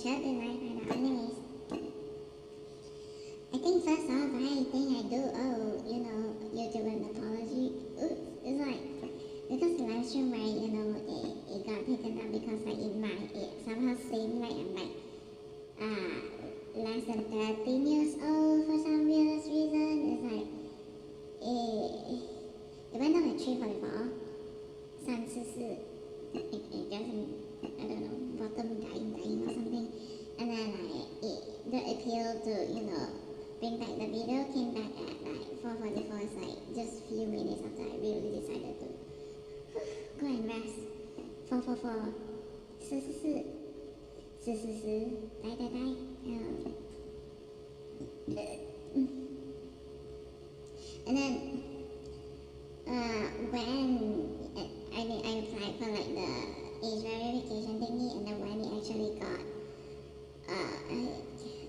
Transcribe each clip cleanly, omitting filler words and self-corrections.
short design for the enemies. I think first off, I think I do owe, YouTube an apology. Oops, it's like, because the live stream, right, it got taken down because like it somehow seemed like I'm like, less than 13 years old for some weirdest reason. It's like, it went on at 3:44, 3:44, it doesn't, I don't know, bottom dying or something. And then like, the appeal to, bring back the video came back at like 4:44. It's like just few minutes after I really decided to go and rest. 4:44, 4:44, 4:44, die. And then when I applied for like the age verification thingy, and then when it actually got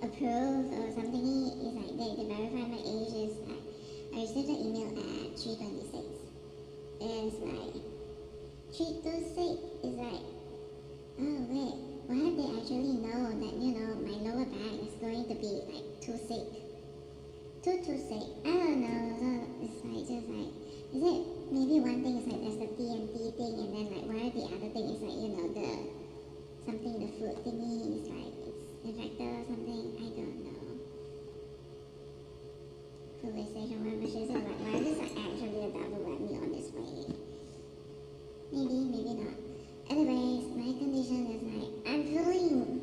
approved or something, is like they verified my age. Is like I received an email at 3:26. It's like 3:26 is like, oh wait, what if they actually know that my lower back is going to be like too sick? Too sick. I don't know. So it's like just like, is it maybe one thing is like there's the TNT thing, and then like what if the other thing is like the something, the food thingy is like it's infected or something? I don't know. PlayStation memberships are like, why is this actually a double whammy on this way? Maybe not. Anyways, my condition is like I'm feeling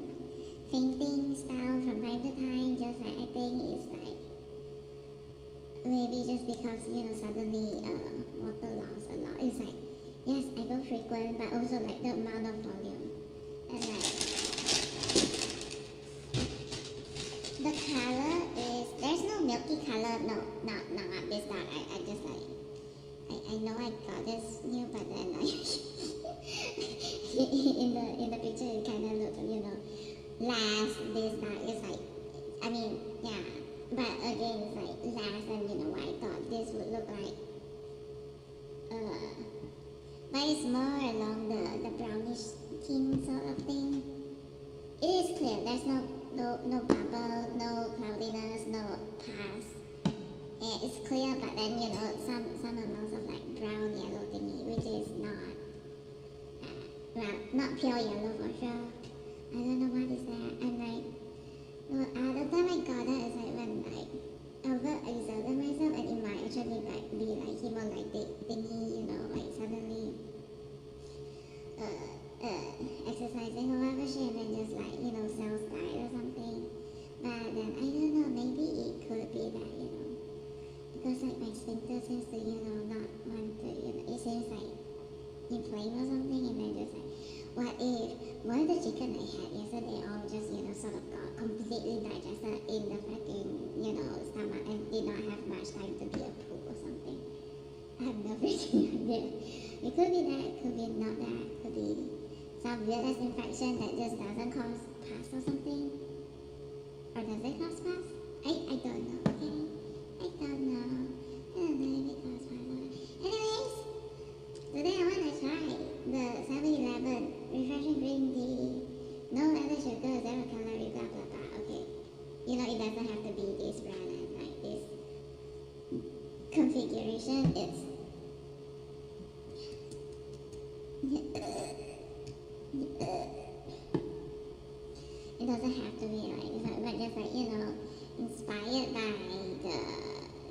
fainting style from time to time. Just like I think it's like maybe just because suddenly water loss a lot. It's like, yes, I go frequent, but also like the amount of volume. And like the color is, there's no milky color. No, not this dark. I just like, I know I got this new, but then like in the picture it kind of looks less this dark. It's like, I mean, yeah, but again it's like less than what I thought this would look like. But it's more along the brownish tint sort of thing. It is clear. There's no bubble, no cloudiness, no pass. And it's clear, but then some amounts of like brown yellow thingy, which is not not pure yellow for sure. I don't know what is that. And like the time I got that is like when like over-exerted myself, and it might actually like be like hemolytic thingy, like suddenly exercising or whatever shit, and then just like cells die or something. But then I don't know, maybe it could be that because like my sphincter seems to not want to it seems like inflamed or something, and then just like what if one of the chicken I had yesterday all just sort of got completely digested in the fucking stomach and did not have much time to be a poop or something. I have no freaking idea. It could be that, could be not that, could be some weirdest infection that just doesn't cause pus or something. Or does it cause pus? I don't know, okay? I don't know if it causes pus. Anyways, today I want to try the 7-Eleven refreshing green tea. No added sugar, 0 calorie, blah blah blah. Okay. It doesn't have to be this brand and like this configuration. It doesn't have to be but just like, inspired by the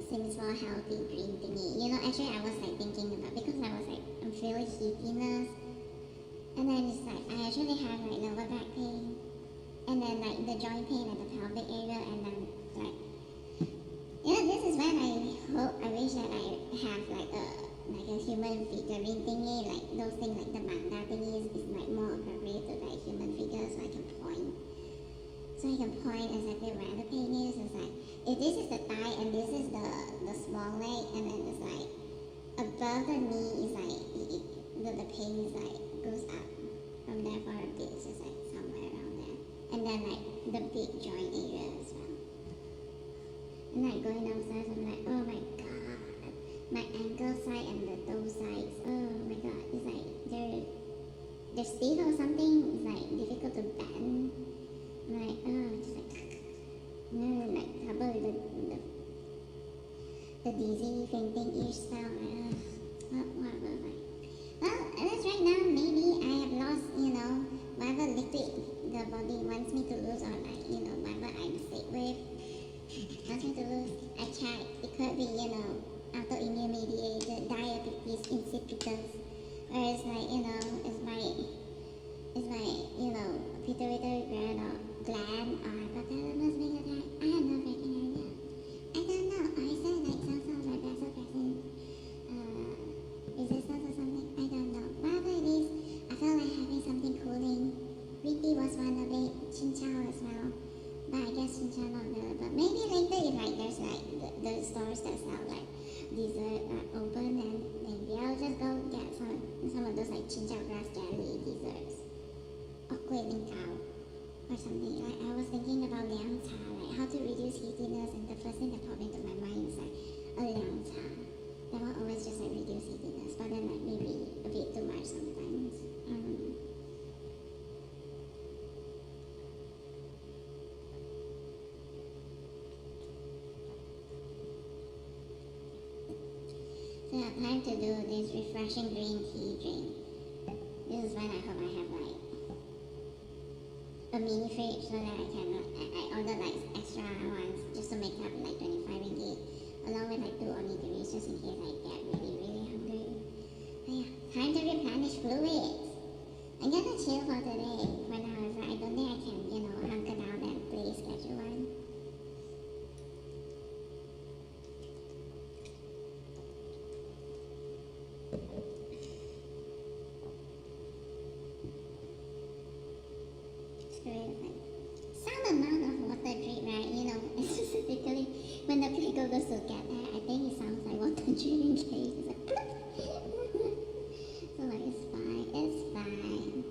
Things for Healthy green thingy. Actually I was like thinking about, because I was like, I'm feeling heatiness. And then it's like, I actually have like lower back pain. And then like the joint pain at the pelvic area, and then like, this is when I wish that I have like a human figurine thingy, like those things like the manga thingy is like more appropriate to like human figures, so I can point. So I can point exactly where the pain is. It's like, if this is the thigh and this is the small leg, and then it's like above the knee is like the pain is like goes up from there for a bit. It's just like somewhere around there, and then like the big joint area as well. And like going downstairs, I'm like, oh my god, my ankle side and the toe sides. Oh my god, it's like they're stiff or something. It's like difficult to bend. like, just like, like probably the dizzy fainting-ish spell, like, whatever, like. Well, that's right now, maybe I have lost, whatever liquid the body wants me to lose, or like, whatever I'm sick with wants me to lose. I checked, it could be, autoimmune mediated diabetes insipidus, or it's like, pituitary gland or hypothalamus being attacked. I have no freaking idea. I don't know. Or is it like some sort of like vasopressin resistance or something? I don't know. Whatever it is, I felt like having something cooling. Green tea was one of it. Chinchou as well. But I guess Chinchou not available. Maybe later if like there's like the stores that sell like dessert are open, and maybe I'll just go get some of those like Chinchou grass jelly desserts. Or Guilin Gao or something. Like I was thinking about Liang Cha, like how to reduce heatiness, and the first thing that popped into my mind is like a Liang Cha. That one always just like reduce heatiness, but then like maybe a bit too much sometimes. I don't know. So I have time to do this refreshing green tea drink. This is when I hope I have like a mini fridge so that I can I ordered like extra ones just to make up like 25 ringgit, along with like 2 onigiris just in case I get really hungry. But yeah, time to replenish fluids. I'm gonna chill for today for now. I don't think I can, hunker down and play schedule one. Some amount of water drip, right? Specifically when the pickle goes to get there, I think it sounds like water drip in case. It's like, so like it's fine.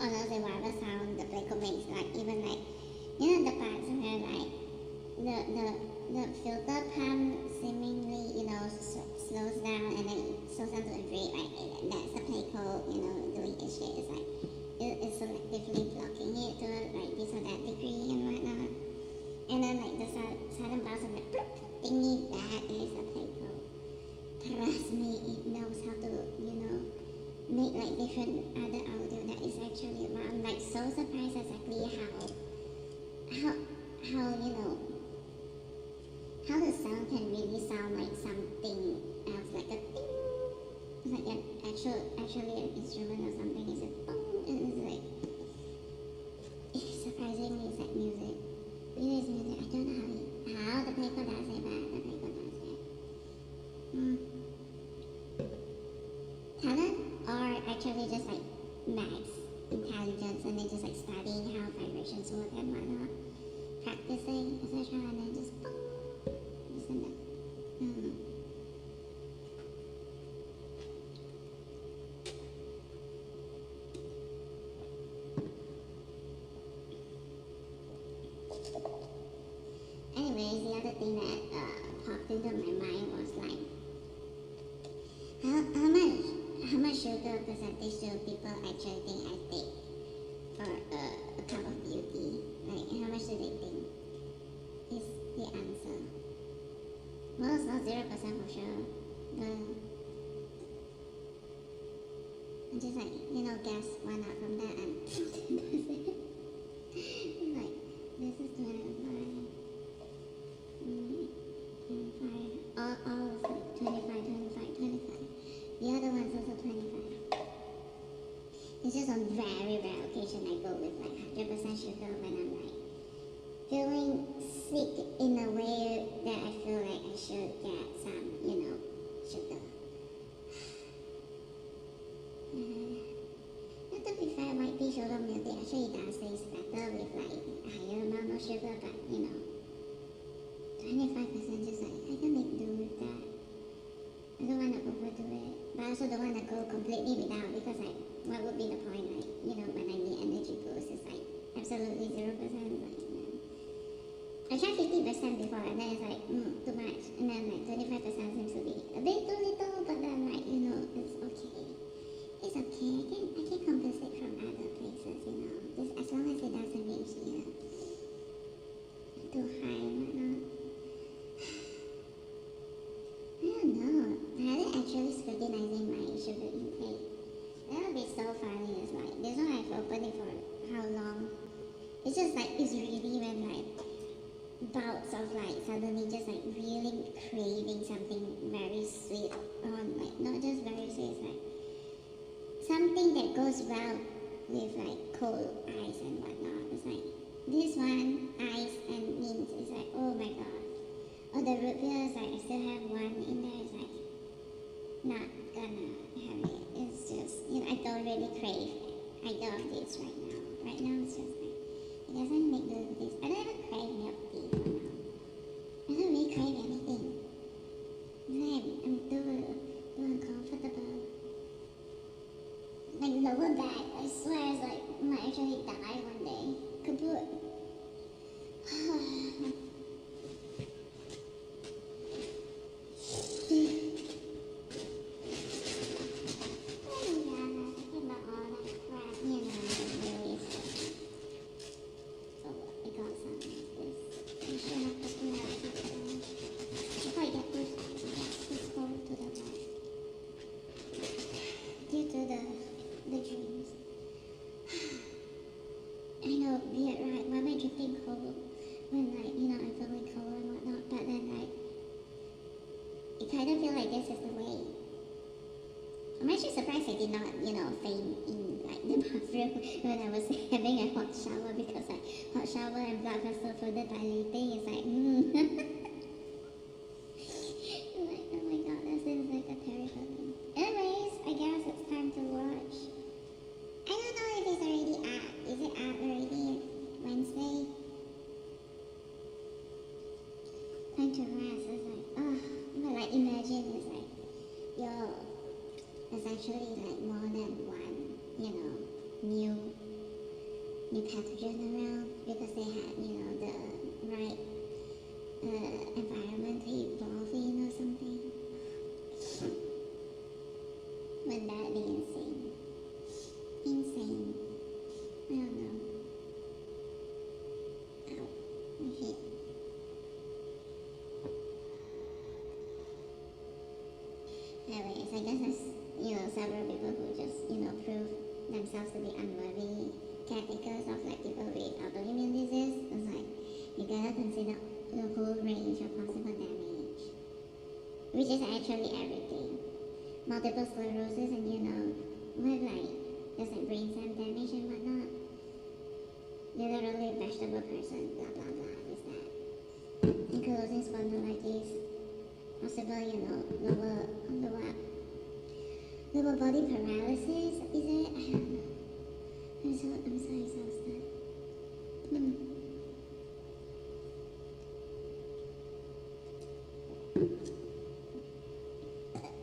Honestly, whatever sound the pickle makes, like even like, the parts where like the filter pump seemingly, slows down and then it slows down to a rate, right? That's the pickle, doing its shit. It's like, it's selectively blocking it to like this or that degree and whatnot. And then like the sudden bounce of like, thingy, that is the pickle. Trust me, it knows how to, make like different other audio that is actually wow. I'm like so surprised exactly how the sound can really sound like something else, like a ding, like an actually an instrument or something. It's a boom, and it's like, surprisingly it's like music. It is music. I don't know how the paper does it, but the paper does it. Talent, or actually just like max intelligence, and then just like studying how vibrations work and whatnot, practicing, etc., and then just boom. Anyways, the other thing that popped into my mind was like, how much sugar percentage do people actually think I take for a cup of beauty? Like, how much do they think is the answer? Well, it's not 0% for sure, but I just like, guess one out from that and like, this is 25, 25, all is like 25. The other one's also 25. It's just on very rare occasion I go with like 100% sugar when I'm like feeling sick in a way that I feel like I should get some, sugar. But to be fair, white tea sugar milk tea actually does taste better with like a higher amount of sugar, but 25% just like, I can make do with that. I don't want to overdo it, but I also don't want to go completely without, because like, what would be the point, like, when I need energy boost, it's like absolutely 0%, like, I tried 50% before, and then it's like, too much. And then like 25% seems to be a bit too little, but then like, it's okay. It's okay. I can compensate from other places, just as long as it doesn't reach, too high and whatnot. I don't know. Rather actually scrutinizing my sugar intake. That would be so funny. It's like, this one I've opened it for how long? It's just like, it's really when like, bouts of like suddenly just like really craving something very sweet, or like not just very sweet, it's like something that goes well with like cold ice and whatnot. It's like this one, ice and mint, is like, oh my god. Or the root beer is like, I still have one in there, it's like not gonna have it. It's just, I don't really crave either of these right now. Right now it's just like, it doesn't make good taste. I don't even crave milk tea for now. I don't really crave anything. I'm too uncomfortable. Like lower back, I swear it's like I might actually die one day. Kaput. Due to the dreams. I know, weird, right? Why am I drinking cold when like, I'm feeling cold and whatnot, but then like, it kind of feel like this is the way. I'm actually surprised I did not, faint in like the bathroom when I was having a hot shower, because like hot shower and blood vessel further dilating is like, like, oh my god, that seems like a terrible thing. Anyways, I guess it's time to watch. I don't know if it's already out. Is it out already? Wednesday? Time to rest. It's like, but like imagine it's like, there's actually like more than one, new pathogen around, because they had, the right environment to evolve in or something. Wouldn't that be insane? Insane. I don't know. Ow. My head. Anyways, I guess there's, several people who just, prove themselves to be unworthy caretakers of like people with autoimmune disease. It's like, you gotta consider the whole range of possible damage, which is actually everything. Multiple sclerosis and, with like, there's like brain stem damage and whatnot. Literally a vegetable person, blah blah blah, is that. Ankylosing spondylitis, possible, lower body paralysis, is it? I don't know. I'm so exhausted.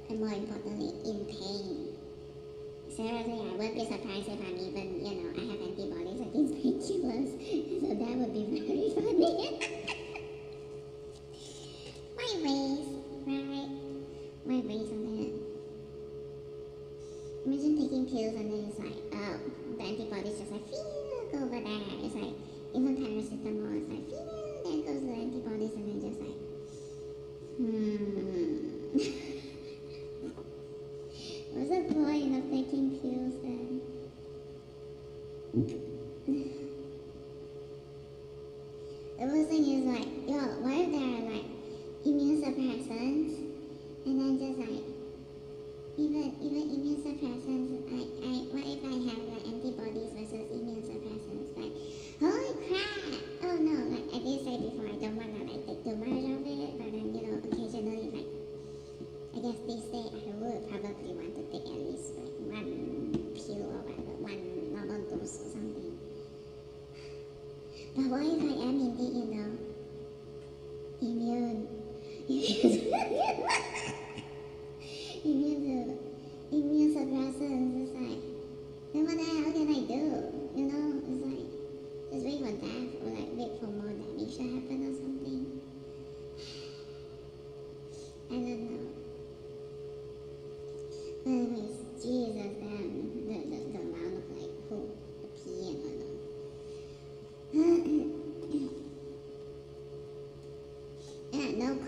And more importantly, in pain. Seriously, I wouldn't be surprised if I'm even, I have antibodies against painkillers. So that would be very funny. My ways, right? My ways on that. Imagine taking pills and then it's like, oh, the antibodies just like, go over there. It's like, even paracetamol is like, there goes the antibodies, and then just like, what's the point of taking pills then? The worst thing is like, what if there are like immune suppressants, and then just like, even immune suppressants, what if I have like antibodies versus immune suppressants? Like, holy crap! Oh no, like I did say before, I don't wanna like take too much of it, but then occasionally like, I guess these days I would probably want to take at least like one pill or whatever, one normal dose or something. But what if I am indeed, immune immune suppressants? It's like, then what the hell can I do? It's like, just wait for death, or like wait for more damage to happen or something.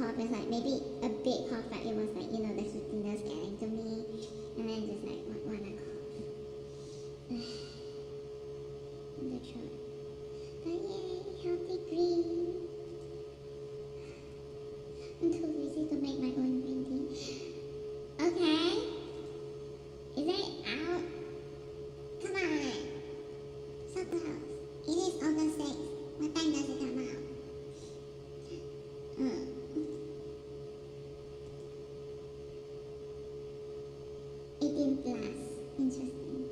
cough is like maybe a big cough, but it was like, you know, the heatiness getting to me, and then just like wanna cough. In the throat. But yay, healthy green. I'm too busy to make my own green tea. Okay. Is it out? Come on. So close. It is August 6th. What time does it come out? 18 plus. Interesting.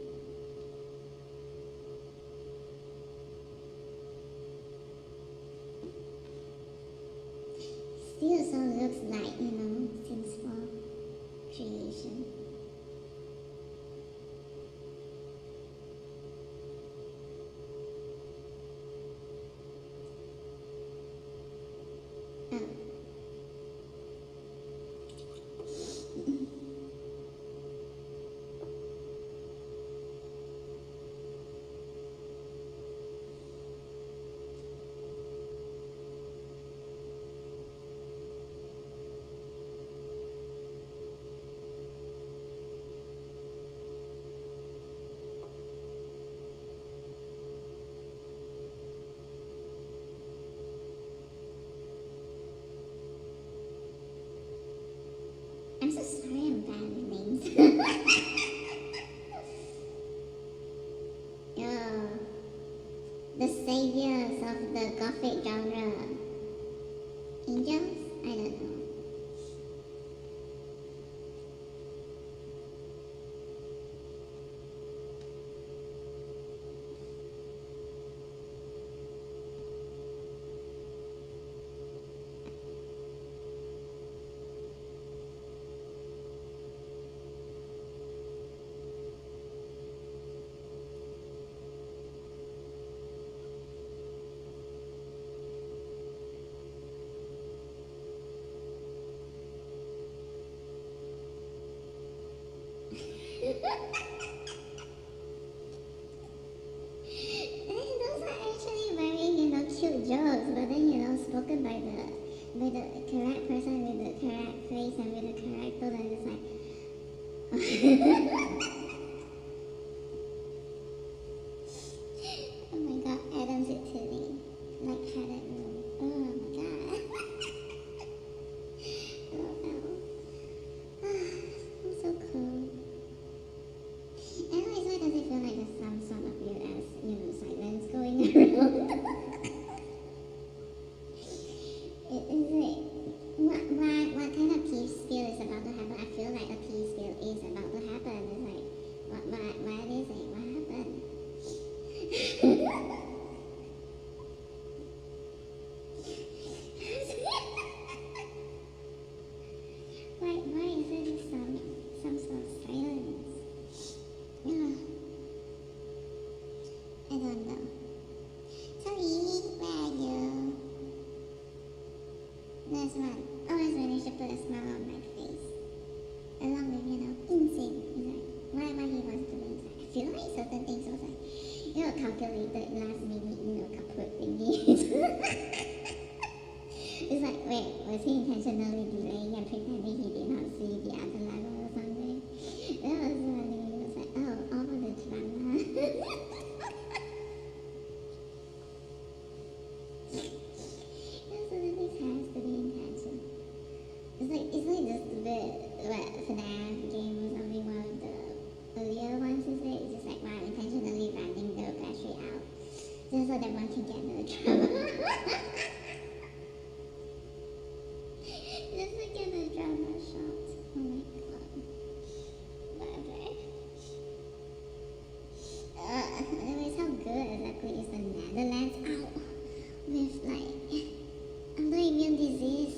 Still so looks like, you know, Sims 4 creation. Oh. I'm so sorry I'm bad with names. Oh, the saviors of the gothic genre. Angels? I don't know. Those are actually very, you know, cute jokes, but then, you know, spoken by the correct person with the correct face and with the correct tone, and it's like, oh my god, Adam's it to me. Like padded room. Oh my god. Oh no. I'm so cool. Anyways, why does it feel like there's some sort of weird ass, you know, silence going around? Is it what kind of tea spill is about to happen? I feel like a tea spill is about to happen. It's like what is it? What happened? why is there some sort of silence? I don't know. Sorry, where are you? There's one. Always manage to put a smile on my face. Along with, you know, insane. He's like, why he was doing that. I feel like certain things was like, you know, calculated last minute, you know, kaput thingies. It's like, wait, was he intentionally delaying and pretending he did not see the other level or something? That was funny. It was like, oh, all of the drama. Has to be intention. It's like this stupid FNAF game or something, one of the earlier ones, is it? It's just like, wow, intentionally running the battery out just so that one can get no drama. Just to get the drama shot. Oh my god. Whatever. Anyways, how good exactly is the Netherlands out with like autoimmune disease,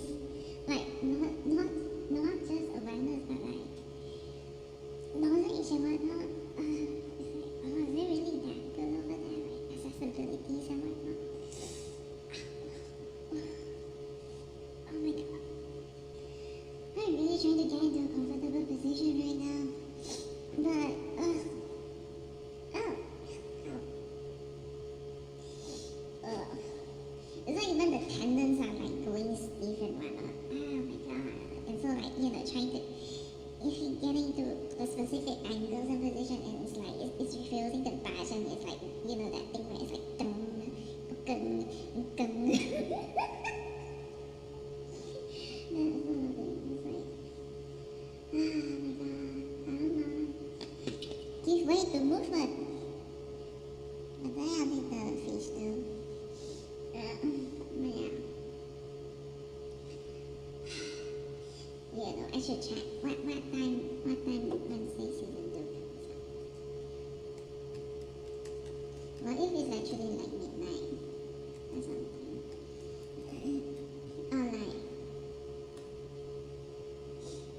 like not just awareness, but like knowledge and whatnot. It's like, oh, is it really that good over there? Like accessibilities and whatnot. Oh my god. I'm really trying to get into a comfortable position right now, but it's like even the tendons are like going stiff and whatnot. trying to, if you're getting to the specific angles and position, and it's like, it's refusing the badge, and it's like, that thing where it's like, dung, gung, gung. That's one of the things, like, oh my god, I don't know. Give way to movement. But I think the fish too. But yeah. Yeah, no, I should check. What time Wednesday season 2 comes out? What if it's actually like midnight or something? Or like,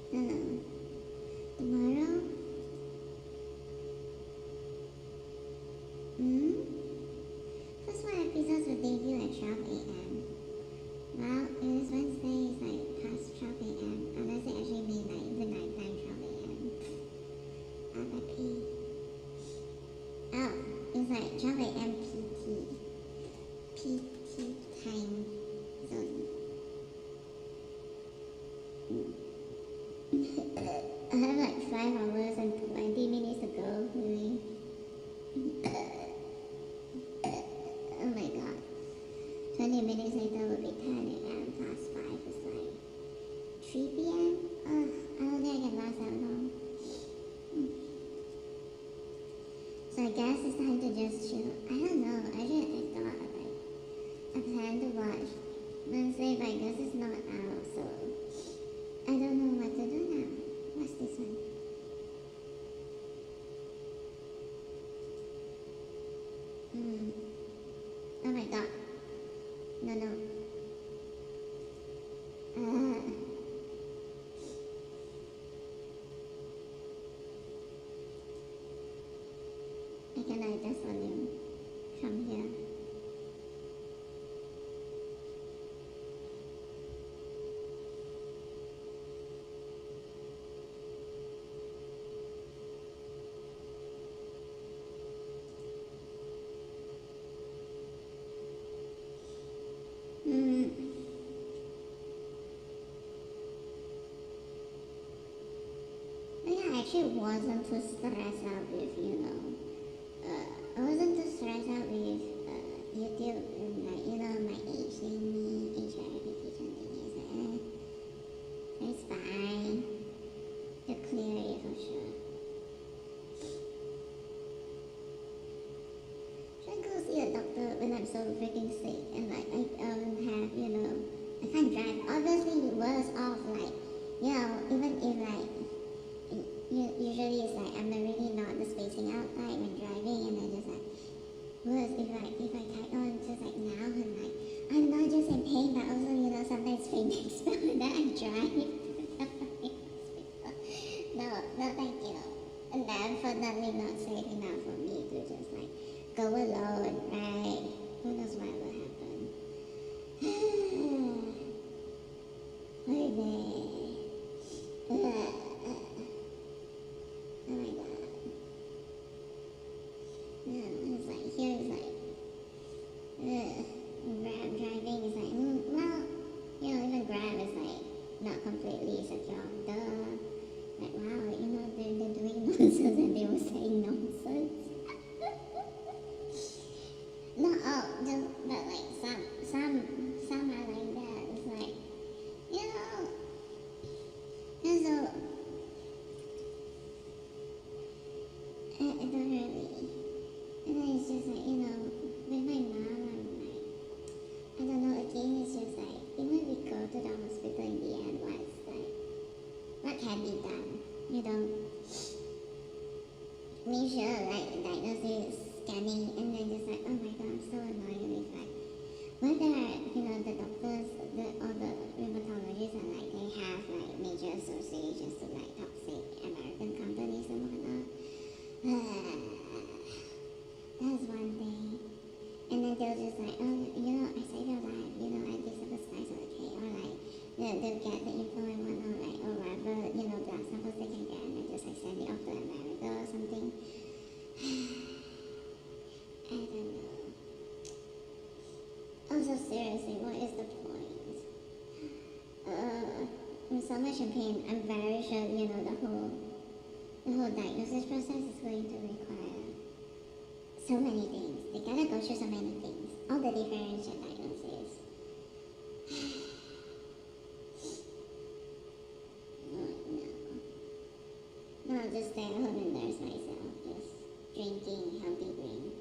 I don't know, tomorrow? First one episodes will debut at 12 a.m. Well, it is Wednesday, it's like past 12 a.m. Unless they actually mean like the nighttime 12 a.m. RIP. Oh, it's like 12 a.m. PT. PT time zone. I have like 5 hours and 20 minutes to go, really. Oh my god. 20 minutes later will be 10 a.m. plus 5 is like 3 p.m. I don't think I can last that long. So I guess it's time to just chill. I don't know. I thought like I plan to watch Wednesday, but I guess it's not out, so I don't know what to do now. What's this one? Oh my god. No. I can adjust volume from here. Yeah, I actually wasn't too stressed out with, I wasn't too stressed out with YouTube and like, my age thingy, age verification thingy. It's like, it's fine. To clear it for sure. Should I go see a doctor when I'm so freaking sick and like I have, I can't drive. Obviously worse off, like, even if like usually it's like I'm really not the spacing out type when driving, and then just like worse if I tag on just like now, and like I'm not just in pain but also sometimes pain next and then I drive. No thank you. And definitely not safe enough for me to just like go alone, right? Who knows what will happen. Oh my god. No, it's like, here it's like, Grab driving is like, well, even Grab is like, not completely secure. Duh. Like, wow, they're doing nonsense and they were saying nonsense. No, but like, some are like that. It's like, and so, I don't really. And then it's just like, with my mom, I'm like, I don't know, again, it's just like, even if we go to the hospital in the end, what can be done? Make sure, like, diagnosis, scanning, and then just like, oh my god, I'm so annoyed with like, whether, the doctors, or the rheumatologists are like, they have like major associations to like toxic American companies and whatnot. That's one thing. And then they'll just like, oh, I saved your life, I did some spice, okay, or like, they'll get the info and whatnot, like, or whatever, blood samples they can get, and then just like send it off to America or something. I don't know. Also, seriously, what is the point? so much in pain. I'm very sure, the whole diagnosis process is going to require so many things. They gotta go through so many things. All the differential diagnoses. Oh, no. I'll just stay at home and nurse myself. Just drinking healthy drink.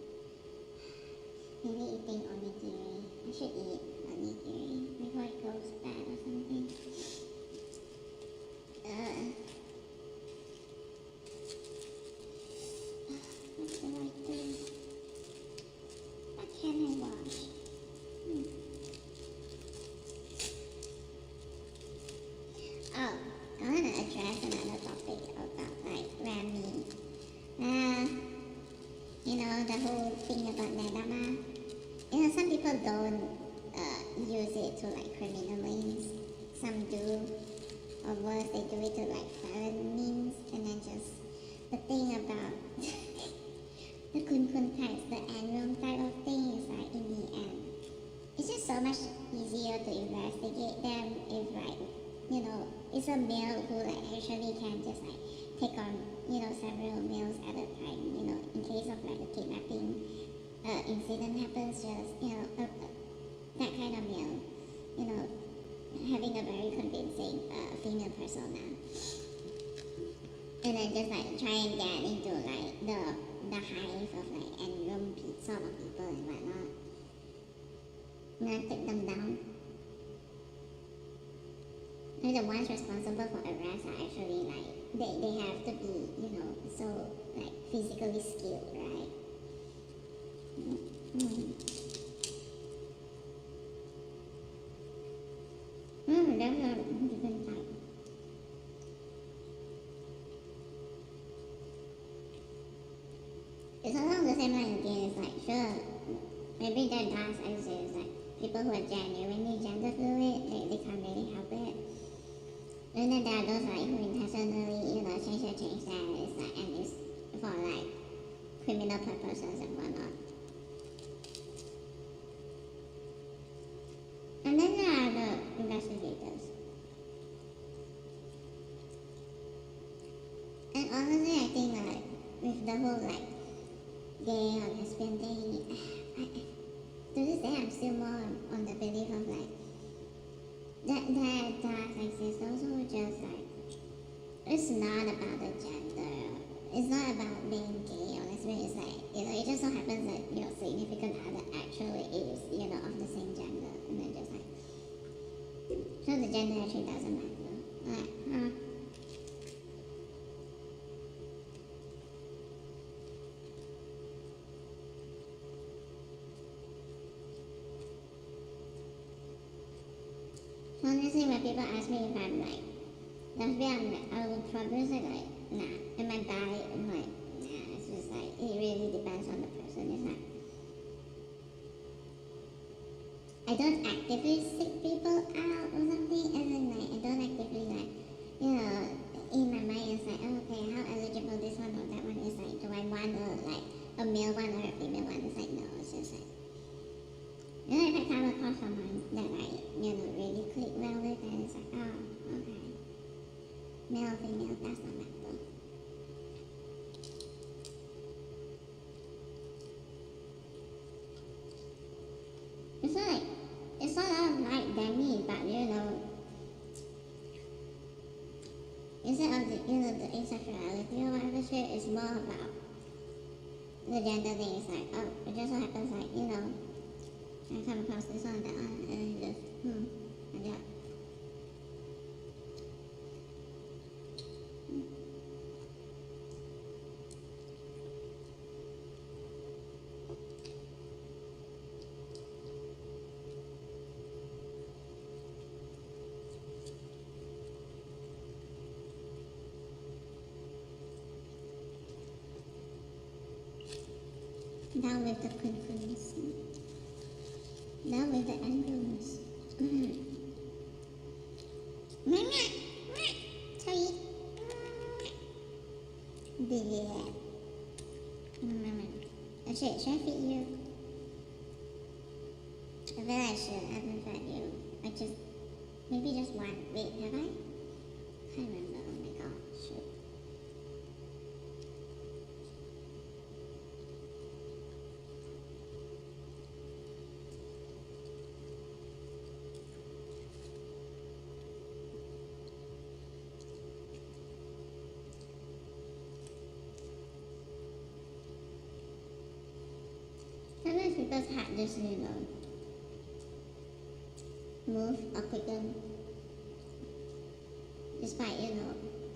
Maybe eating onigiri. I should eat onigiri before it goes bad or something. What do I do? What can I wash? Oh, I want to address another topic about like ramen. The whole thing about Nedama. Some people don't use it to like criminal means. Some do. Or worse, they do it to like violent means. And then just the thing about the kun types, the annual type of thing is like in the end, it's just so much easier to investigate them if like, it's a male who like actually can just like take on, several males at a time, in case of like a kidnapping incident happens, just, that kind of male, having a very convincing female persona. And then just like try and get into like the hive of like Enrum sort of people and whatnot. Take them down. And the ones responsible for arrest are actually like they have to be, so like physically skilled, right? That's a different type. It's along the same line again. It's like, sure, maybe there does exist like people who are genuinely gender fluid, they can't really help it. And then there are those like who intentionally, change that, it's like, and it's for like criminal purposes and whatnot. And then there are the investigators. And honestly, I think like with the whole like gay or lesbian thing, to this day I'm still more on the belief of like that does exist also, just like it's not about the gender, it's not about being gay or lesbian, it's like, it just so happens that your significant other actually is, of the same gender, and then just like, so the gender actually doesn't matter. Like, honestly, when people ask me if I'm like lesbian, I would probably say like, nah. Am I bi? I'm like, nah. It's just like, it really depends on the person. It's like, I don't actively seek people out or something, and then like, I don't actively like, in my mind it's like, oh, okay, how eligible this one or that one is like, do I want a male one or a female one? It's like, no, it's just like, if I come across someone that I, really click well with, then it's like, oh, okay. Male, female, that's not matter. It's like, it's sort of like Demi, but instead of the asexuality or whatever shit, it's more about the gender thing. It's like, oh, it just so happens like, I come across this one, that one, and just, and yeah. Down with the quinkles. Down with the angles. Sorry. Yeah. Should I feed you? I feel I should. I haven't fed you. Maybe just one. Wait, have I? can't remember. Oh my god, shoot. Sometimes people's heart just, move or quicken despite,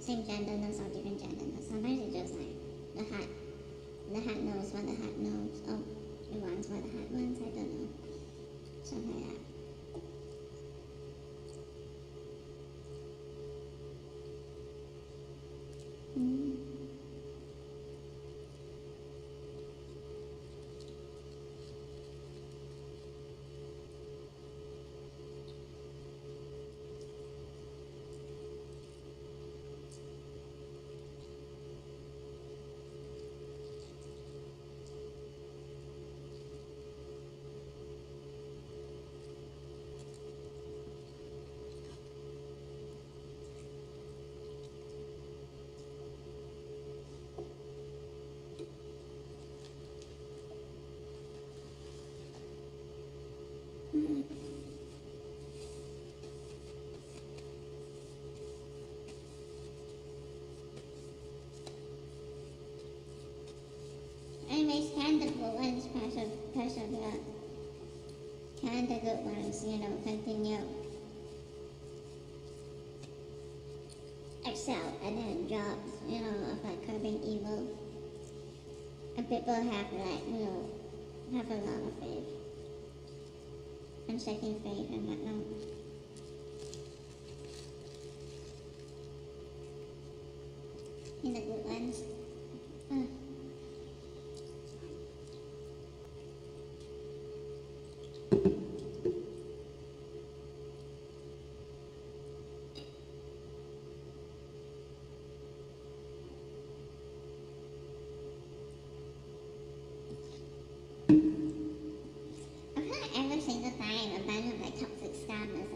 same genderness or different genderness. Sometimes it's just like the heart knows what the heart knows, or it wants what the heart wants, I don't know. Something like that. Mm. Anyways, can the good ones persevere? Can the good ones, continue excel at their jobs, of like curbing evil? And people have like, have a lot of faith. Unshaking faith and whatnot. In the good ones. I feel like every single time a bunch of like toxic scammers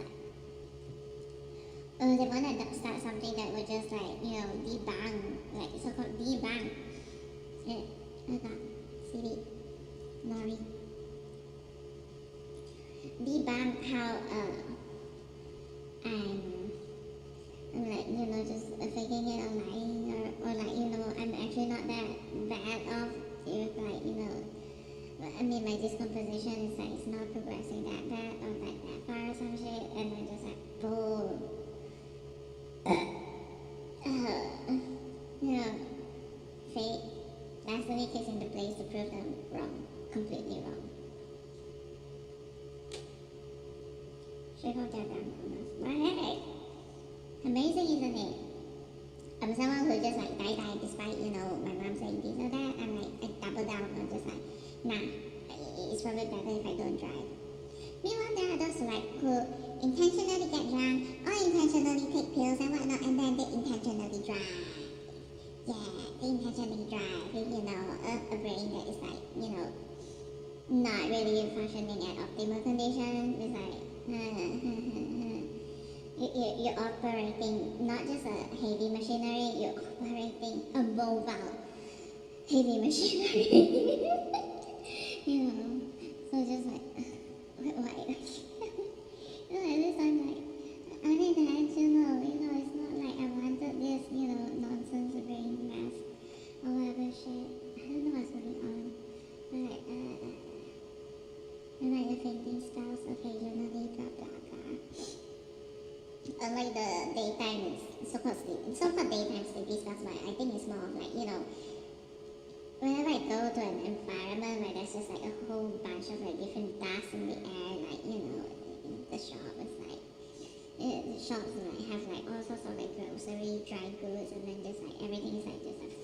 they want to start something that would just like, debunk, like so-called debunk. I got CD, Nori. Debunk how I'm like, just faking it online, or like, I'm actually not that bad off if like, I mean, my discomposition is like, it's not progressing that bad or like that far or some shit, and then just like, boom. Fate. That's the only case in the place to prove them wrong, completely wrong. Should hold that down on us. But hey, amazing, isn't it? I'm someone who just like die despite, my mom saying this or that, and like I double down on just like, nah, it's probably better if I don't drive. Meanwhile, there are those like who intentionally get drunk or intentionally take pills and whatnot, and then they intentionally drive. Yeah, they intentionally drive with, a brain that is like, not really functioning at optimal conditions. It's like, you're operating not just a heavy machinery, you're operating a mobile heavy machinery. So just like, why? At least I'm like, unintentional, it's not like I wanted this, nonsense brain mass or whatever shit. I don't know what's going on. But like, and like the fainting spells occasionally, blah blah blah. Unlike the daytime, so-called daytime sleepy spells, but I think it's more of like, whenever I go to an environment where there's just like a whole bunch of like different dust in the air, like, the shop is like, the shops like have like all sorts of like grocery, dry goods, and then just like everything is like just like,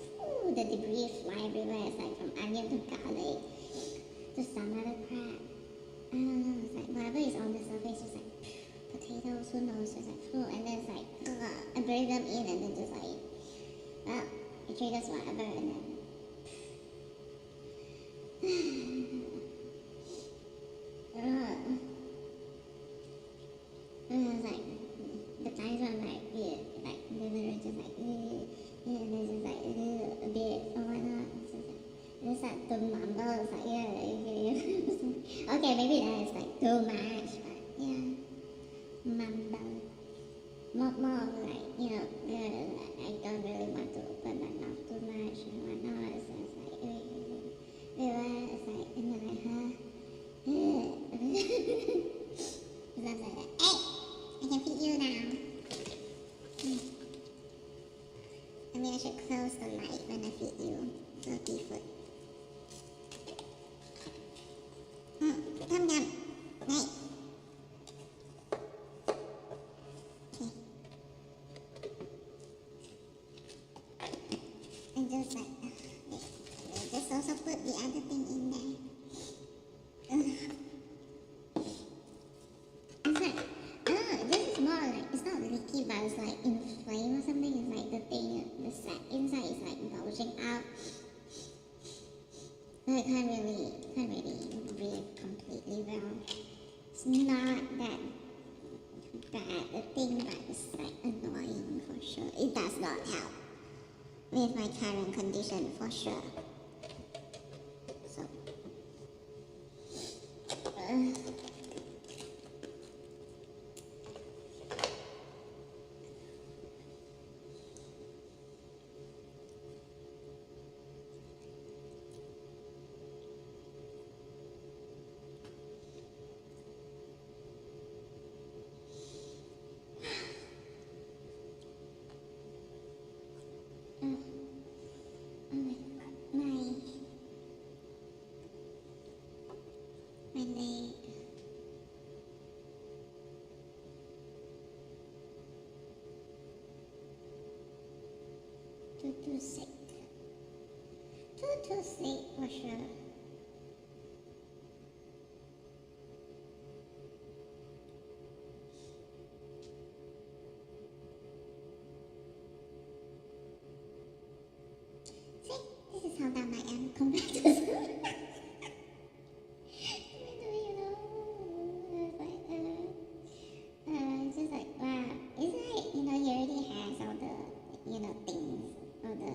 the debris fly everywhere. It's like from onion to garlic to some other crap. I don't know, it's like whatever is on the surface, just like potatoes, who knows, just like food, and then it's like, I breathe them in, and then just like, well, it triggers whatever, and then it's like the times when like, like the too much, but yeah, mumble. More like, I don't really want to open my mouth too much and whatnot. So it's like, it's like, and then like, huh? Stuff like that. Hey, I can feed you now. I mean, I should close the light when I feed you. Lucky foot. Come down. Hey. Okay. And just like, just also put the other thing in there. It's like, this is more like, it's not leaky, but it's like inflamed or something. It's like the thing, the sac inside is like bulging out. I can't really breathe completely well. It's not that bad a thing, but it's like annoying for sure. It does not help with my current condition for sure. So, my leg. Too sick. Too sick for sure. See, this is how dumb I am compared to it's just like, wow. It's like, he already has all the, things, all the,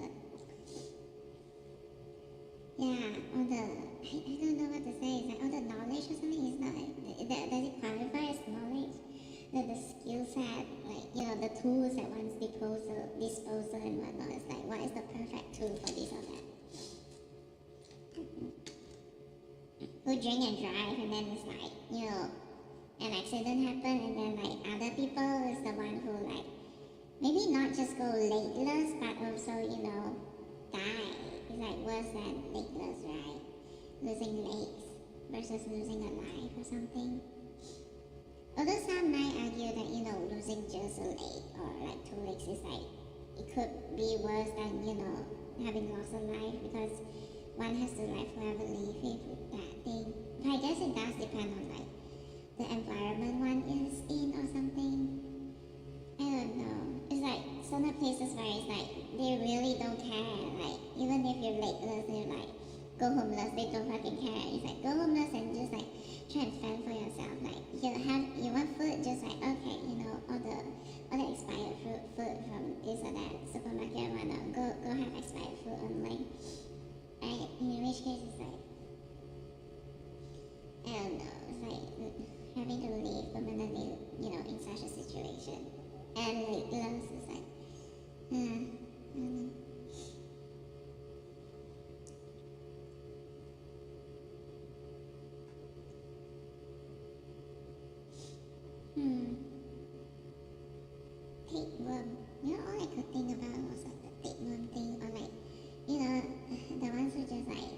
all the, I don't know what to say. It's like all the knowledge or something. It's not like, does it qualify as knowledge? The skill set, like, the tools at one's disposal and whatnot. It's like, what is the perfect tool for this or that? Who drink and drive, and then it's like, an accident happened, and then like other people is the one who like maybe not just go legless, but also die. It's like worse than legless, right? Losing legs versus losing a life or something. Although some might argue that losing just a leg or like 2 legs is like it could be worse than having lost a life, because one has to like forever live with that thing. But I guess it does depend on like the environment one is in or something. I don't know. It's like some places where it's like they really don't care. Like even if you're legless, they're like go homeless. They don't fucking care. It's like go homeless and just like try and fend for yourself. Like you want food, just like okay, all the expired food from this or that supermarket, why not go have expired food online. Right? In which case it's like I don't know. It's like having to live permanently, in such a situation. And legless is like, I don't know. Tapeworm. All I could think about was like the tapeworm thing, or like, the ones who just like,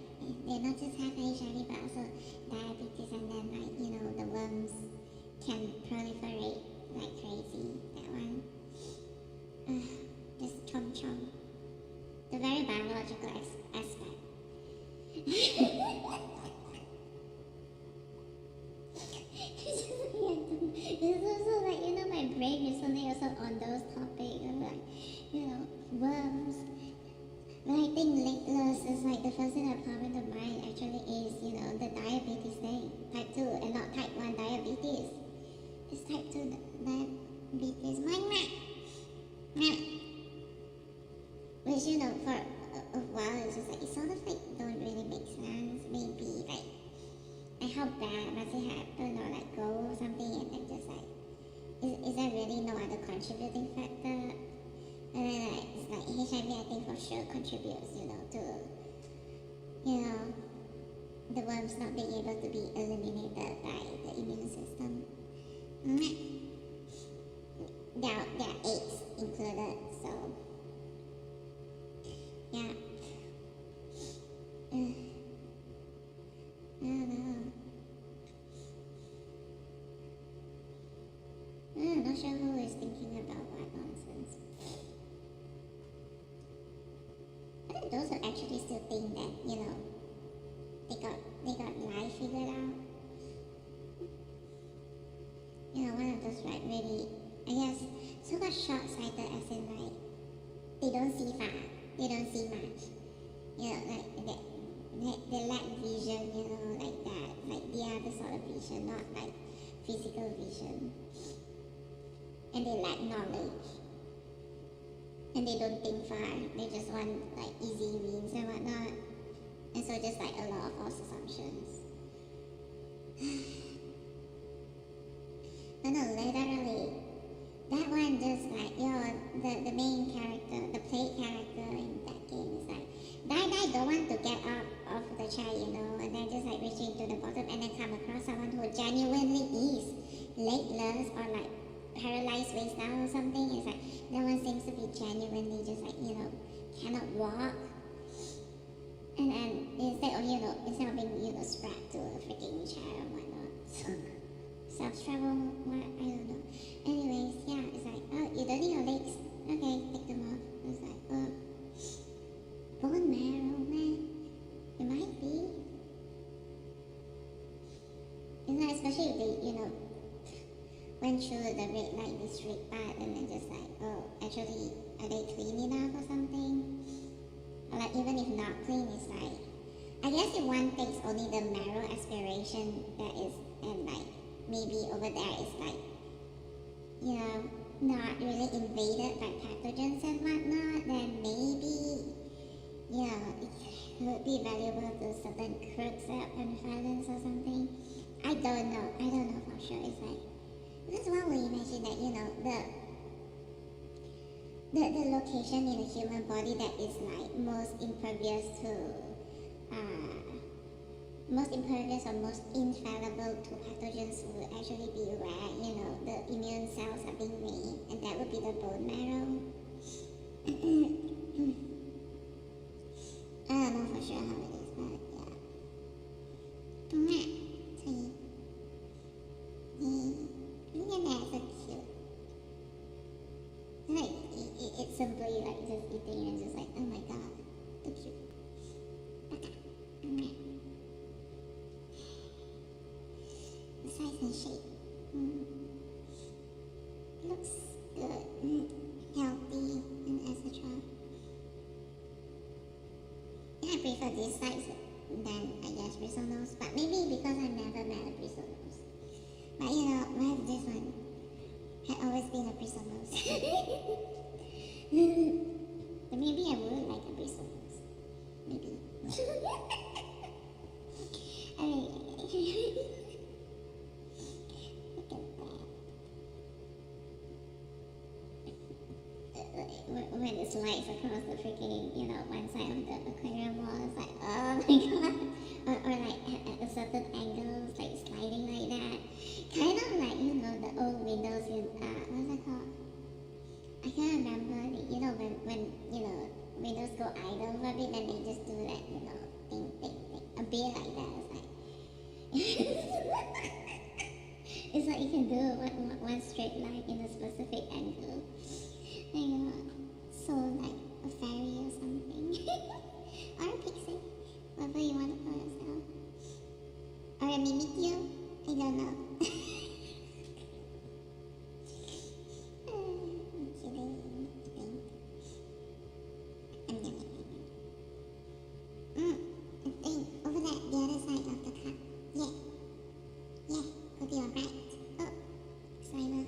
they not just have HIV but also diabetes, and then like, the worms can proliferate like crazy. That one. Just chom. The very biological aspect. It's also like, my brain is suddenly also on those topics of like, worms. But I think legless is like the first thing that popped into mind actually is, the diabetes thing. Type 2 and not type 1 diabetes. It's type 2 diabetes. Which, for a while it's just like, it sort of like don't really make sense. Maybe like how bad must it happen, or like contributes, to, the worms not being able to be eliminated by the immune system. There are eggs included, so yeah. I don't know. I'm not sure who is thinking about what nonsense. I think those who actually still think that, they got life figured out. One of those really, I guess, so-called short-sighted as in like, they don't see far, they don't see much. They lack vision, like that. Like the other sort of vision, not like physical vision. And they lack knowledge. And they don't think far. They just want like easy wins and whatnot. And so just like a lot of false assumptions. But no, literally, that one just like, the main character, the play character in that game is like, Die don't want to get up off the chair, and then just like reaching to the bottom and then come across someone who genuinely is legless or like paralyzed waist down or something. It's like, no one seems to be genuinely just like, cannot walk. And instead of, instead of being, strapped to a freaking chair or whatnot. Self-travel, what? I don't know. Anyways, yeah, it's like, oh, you don't need your legs. Okay, take them off. It's like, bone marrow, man. It might be. Especially if they, went through the red light district part and then just like, oh, actually, are they clean enough or something? Or like, even if not clean, it's like, I guess if one takes only the marrow aspiration that is, and like, maybe over there is like, not really invaded by pathogens and whatnot, then maybe, it could be valuable to certain crooks and violence or something. I don't know for sure. It's like, because one would imagine that, the location in the human body that is like most impervious or most infallible to pathogens would actually be where, the immune cells are being made, and that would be the bone marrow. I don't know for sure how it is, but yeah. Look at that, so cute. Like, it's simply like just eating and just like, oh my god, so cute. The size and shape. Looks good, healthy, and etc. I prefer this size than, I guess, Bristlenose, but maybe because I never met a Bristlenose. But with this one, had always been a Bristlenose. But maybe I would like a Bristlenose. Maybe. Look at that. When it slides across the freaking, one side of the aquarium wall, it's like, oh my god. Or like at a certain angle, it's like sliding like that. Kind of like, the old windows in, what's it called? I can't remember, when windows go idle for a bit, then they just do that, thing, a bit like that. It's like, it's like you can do one straight line in a specific angle. So like a fairy or something. Or a pixie, whatever you want to call yourself. Or a Mimikyu, I don't know. I think over there, the other side of the cup. Yeah, go to your right. Oh, Slimer,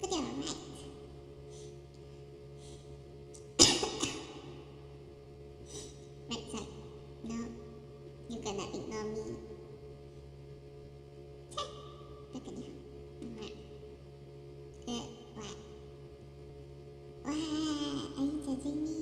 go to your right. Right side. No, you cannot ignore me. Look at you. What? What? Are you judging me?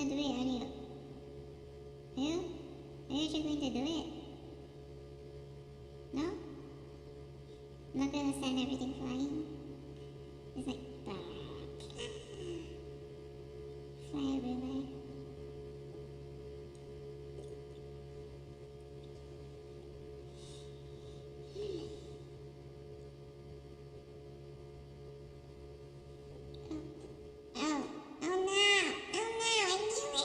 gonna do it, are you? Are you? Are you actually going to do it? No? Not gonna send everything flying? It's like, fly everywhere. Oh, oh no! Oh no! I knew it!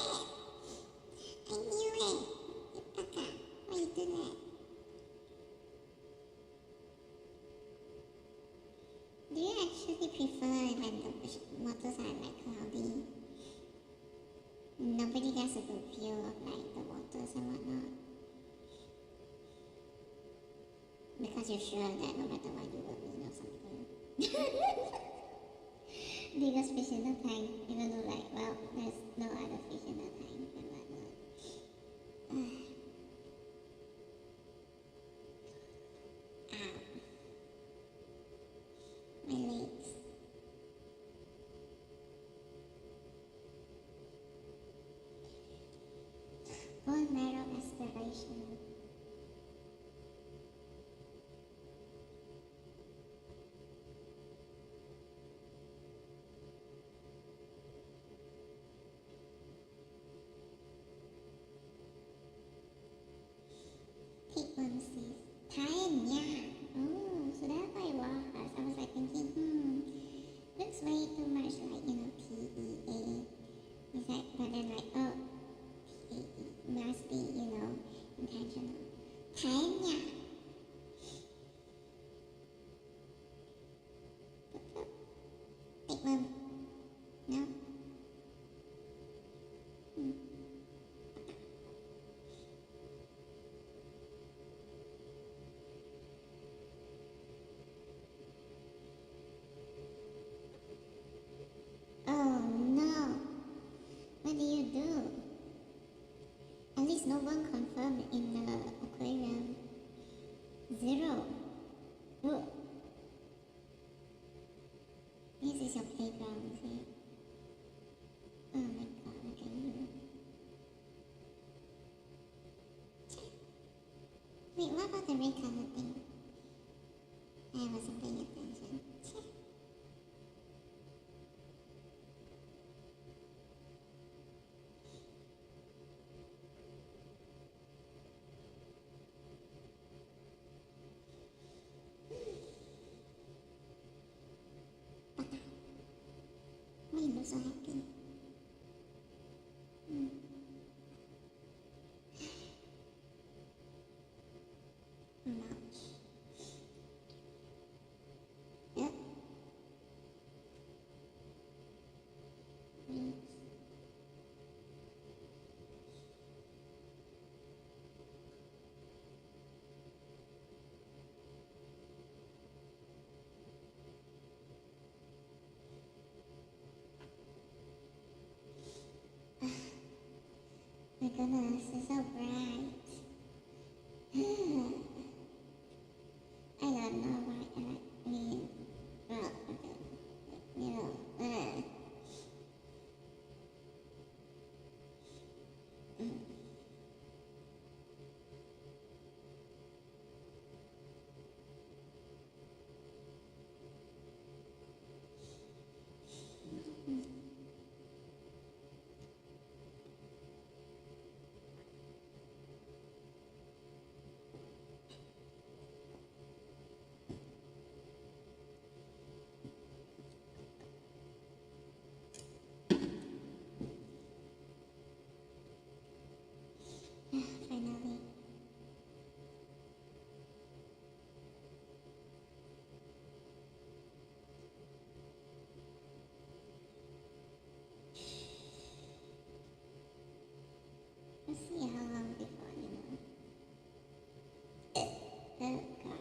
I knew it! You baka. Why you do that? Do you actually prefer when the waters are like cloudy? Nobody gets a good view of like the waters and whatnot. Because you're sure that no matter what you will win or something. Biggest fish in the tank, even though like, well, there's no other fish in the tank and whatnot. Ow. My legs. Bone marrow aspiration. Tapeworm says, Tanya. Oh, so that's why it was. I was like thinking, looks way too much like, TEA. It's like, but then like, oh, TAE must be, intentional. Tanya. Tapeworm. No? Oh no. What do you do? At least no one confirmed in the aquarium. 0. Oh. This is your playground, okay? Oh my god, look at you. Wait, what about the red color thing? I wasn't paying attention. Why you look so happy? Much. Yep. Wait. My goodness, it's so bright. I don't know why I mean, well, okay. Finally. Let's see how long before, Oh god.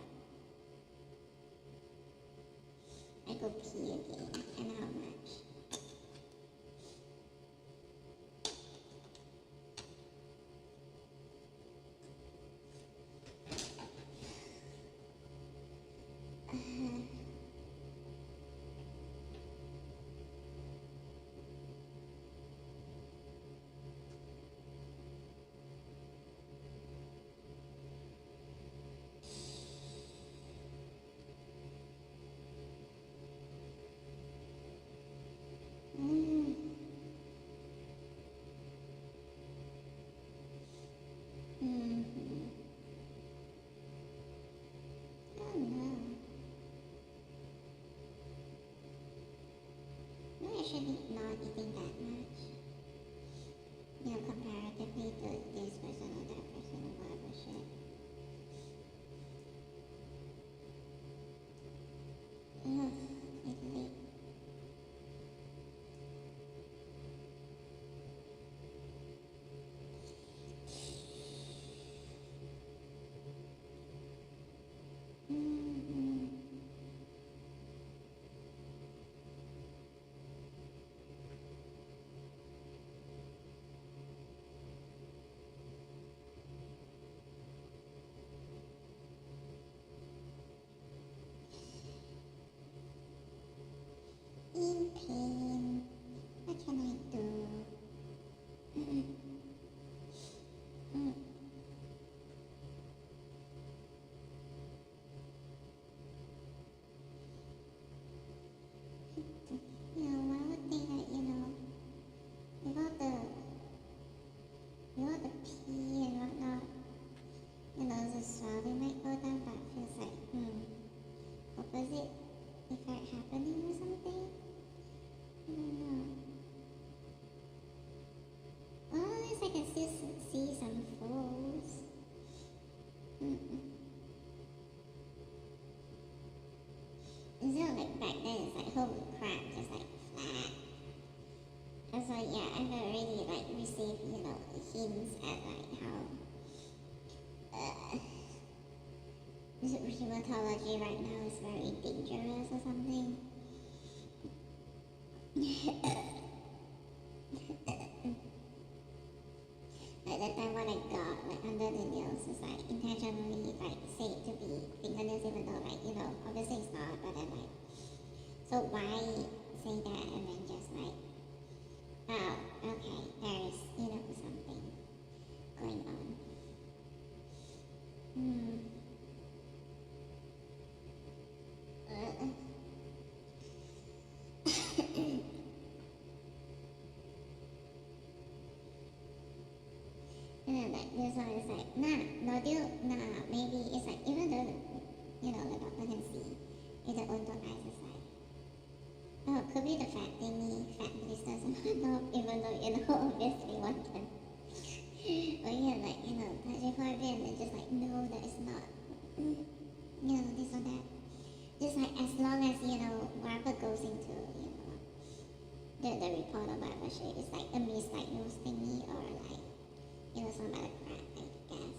I go pee again. And how much? you know, the pee and whatnot, the nose as well, they might go down, but it feels like, opposite effect happening or something? I don't know. Well, at least I can still see some folds. Instead of like back then, it's like, holy crap, just like flat. I was like, yeah, I've already like received, hints at like how rheumatology right now is very dangerous or something. Like that time what I got like under the nails is like intentionally like said to be fingernails, even though like obviously it's not, but then like, so why say that and then just like, oh, okay, there is something going on. And then like this one is like, no deal, maybe it's like, even though, the doctor can see with their own two eyes, it's like, oh, it could be the fat thingy, fat blisters and whatnot, even though, obviously one can. But yeah, like, touching for a bit and then just like, no, that is not, this or that. Just like, as long as, whatever goes into, the report or whatever shit is like a misdiagnosed thingy or like, some other crap, I guess.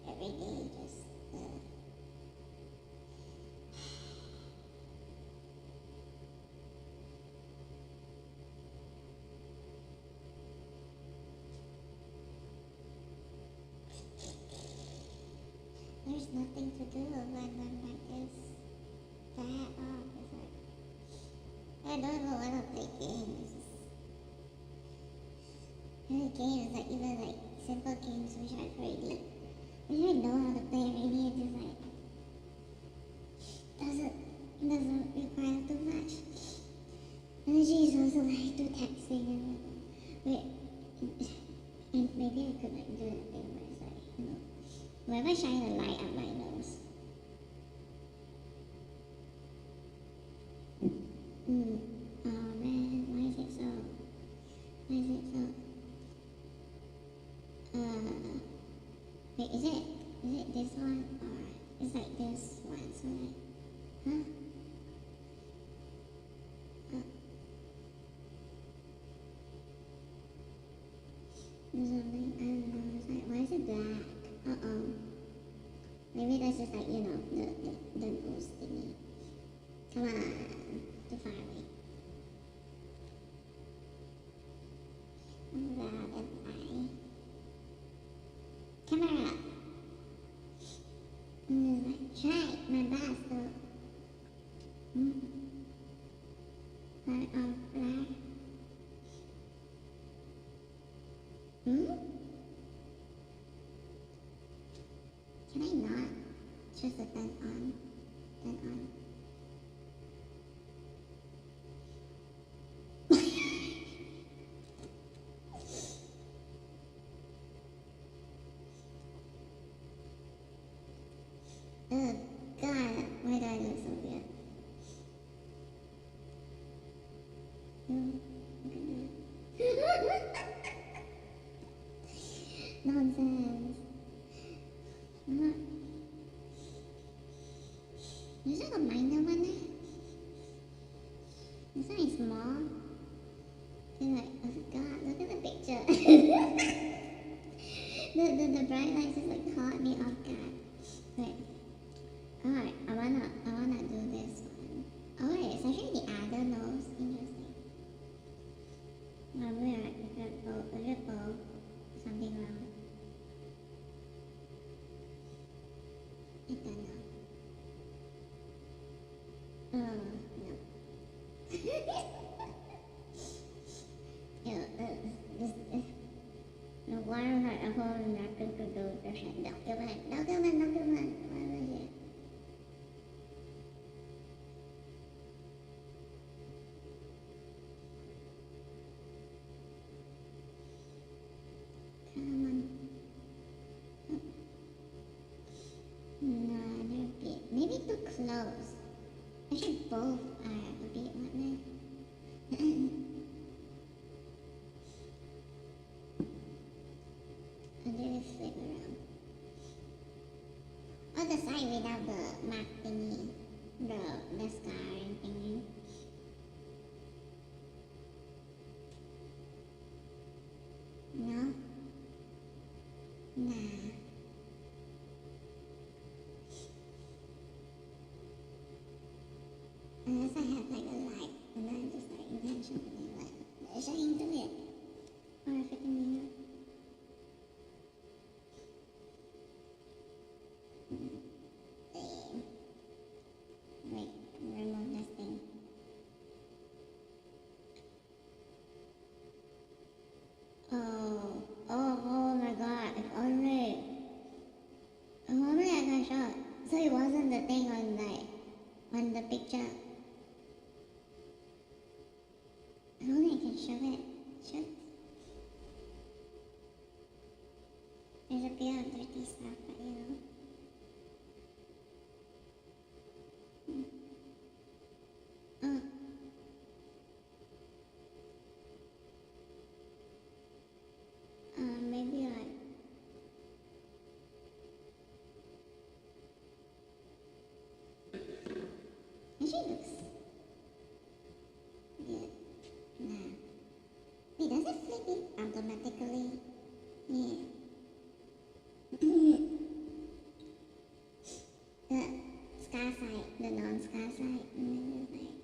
Every day, just there's nothing to do when I'm like this fat off. It's like, I don't even want to play games. Games, like even like simple games which I know how to play already, it just like doesn't require too much energy. Is also like too taxing and maybe I could like do that thing where it's like, whenever I shine a light up my nose. Oh man, why is it so? Wait, is it this one or it's like this one? So like, huh? There's something, I don't know. It's like, why is it black? Maybe that's just like, the nose thingy. Come on, too far away. Grab an eye. Camera. Try my best though. Part of black. Can I not just turn on? Oh God, why do I look so weird? Nonsense. There's like a minor one there. This one is small. the bright lights just like caught me off guard. Wait. Alright, I wanna do this one. Oh wait, it's actually the other nose. Interesting. Probably like a ripple, something wrong. I don't know. Oh no. No wonder that a whole nothing to do with this document. What was it? Come on. No, they're a bit. Maybe too close. Actually, both are a bit, aren't they? I'll do this flip around. Oh, the side without the mark thingy. The scar and thingy. No? Nah. Unless I have like a light and then just like intentionally like shine through it. Or if it can be wait, remove this thing. Oh my god, if only I got shot. So it wasn't the thing on the picture. If only I can show it. Shoot. There's a bit of dirty stuff, but you know. Oh. Maybe like actually looks good. Nah. Wait, does it flip it automatically? Yeah. The scar side, the non-scar side, and then just like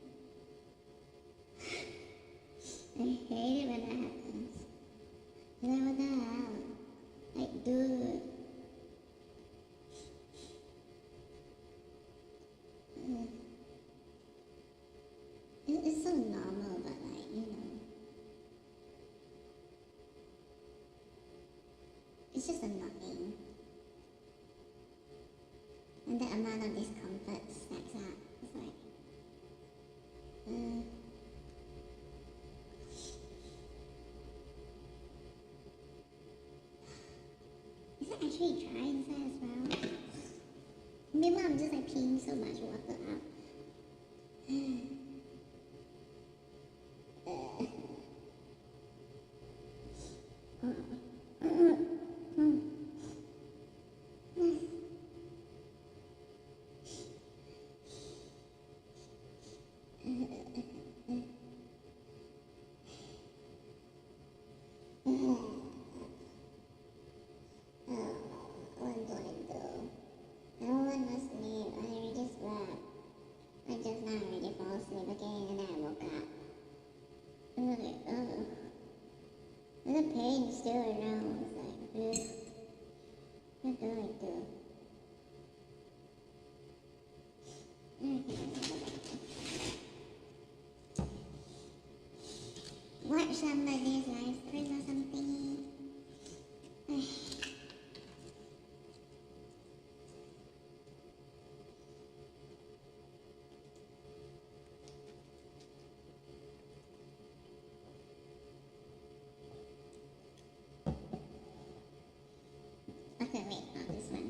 I hate it when that happens. Like what the hell? Like dude. It's so normal, but like, you know. It's just annoying. And the amount of discomfort stacks up. It's like, is it actually dry inside as well? Maybe I'm just like peeing so much water out. What do I do? I don't want to sleep. I already slept. I just now already fall asleep again and then I woke up. I'm like, oh. And the pain's still around. It's like, ugh. What do I do? Watch somebody's live stream or something. Okay, wait, not this one.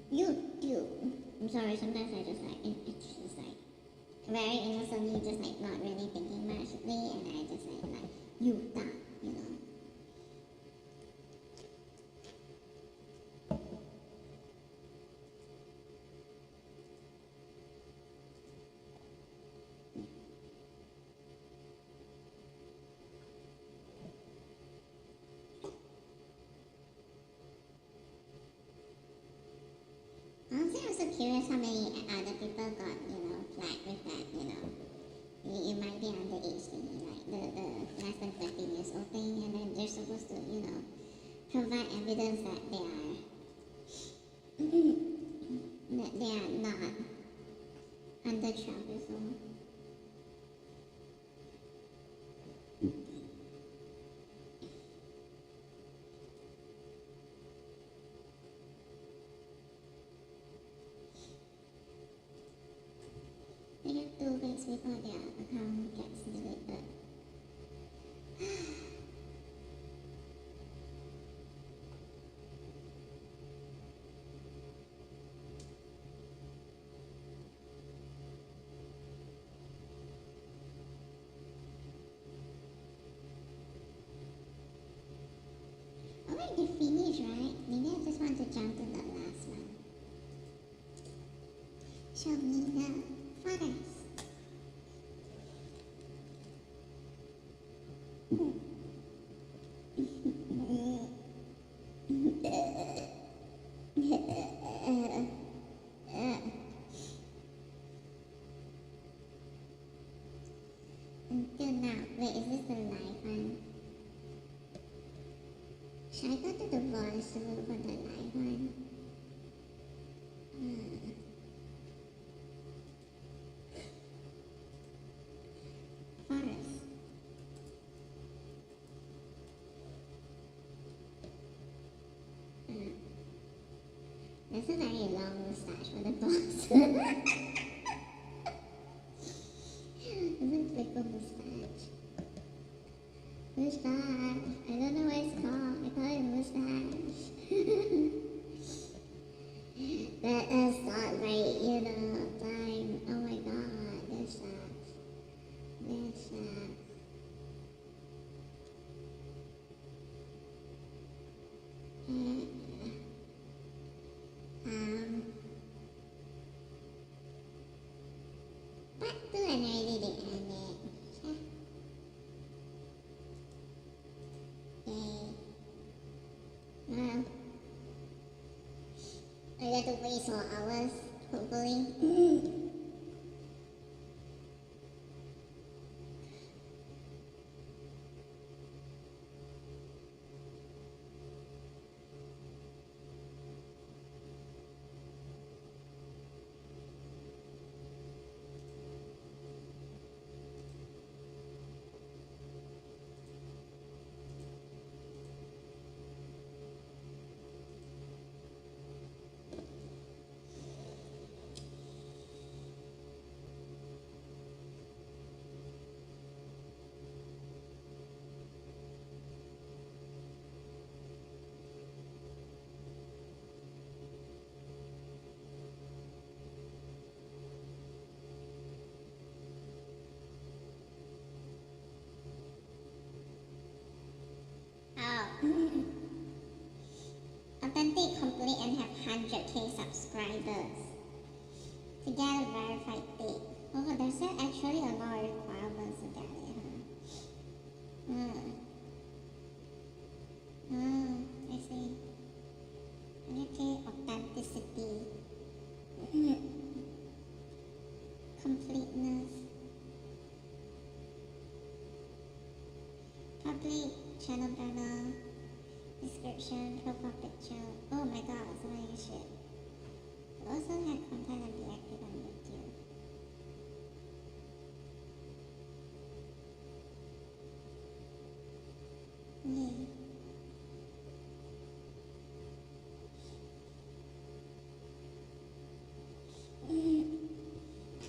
You. I'm sorry, sometimes I just like, it's just like, very innocently, just like not really thinking muchly, and I just like, you thought, you know. curious how many other people got, flagged with that, You might be underage thingy, like the less than 13 years old thing, and then they're supposed to, provide evidence that they are not under 12 years old. They have 2 weeks before their account gets deleted. Alright, they finished, right? Maybe I just want to jump to the last one. Show me the photos. Until now, wait, is this the live one? Should I go to the voice to look for the live one? Forest. That's a very long mustache for the boss. Doesn't click on mustache. Mustache. I don't know what it's called. I call it mustache. That is not right, time. Oh my god, this sucks. This sucks. Part 2 and I already did end it. Yay. Well, I got to wait 4 hours, hopefully. Oh. Authentic, complete, and have 100k subscribers. To get a verified date. Oh, there's actually a lot of requirements to get it, I see. 100k authenticity. Completeness. Public, channel banner, description, profile picture. Oh my god, so many shit. Also have content and be active on YouTube. Yeah.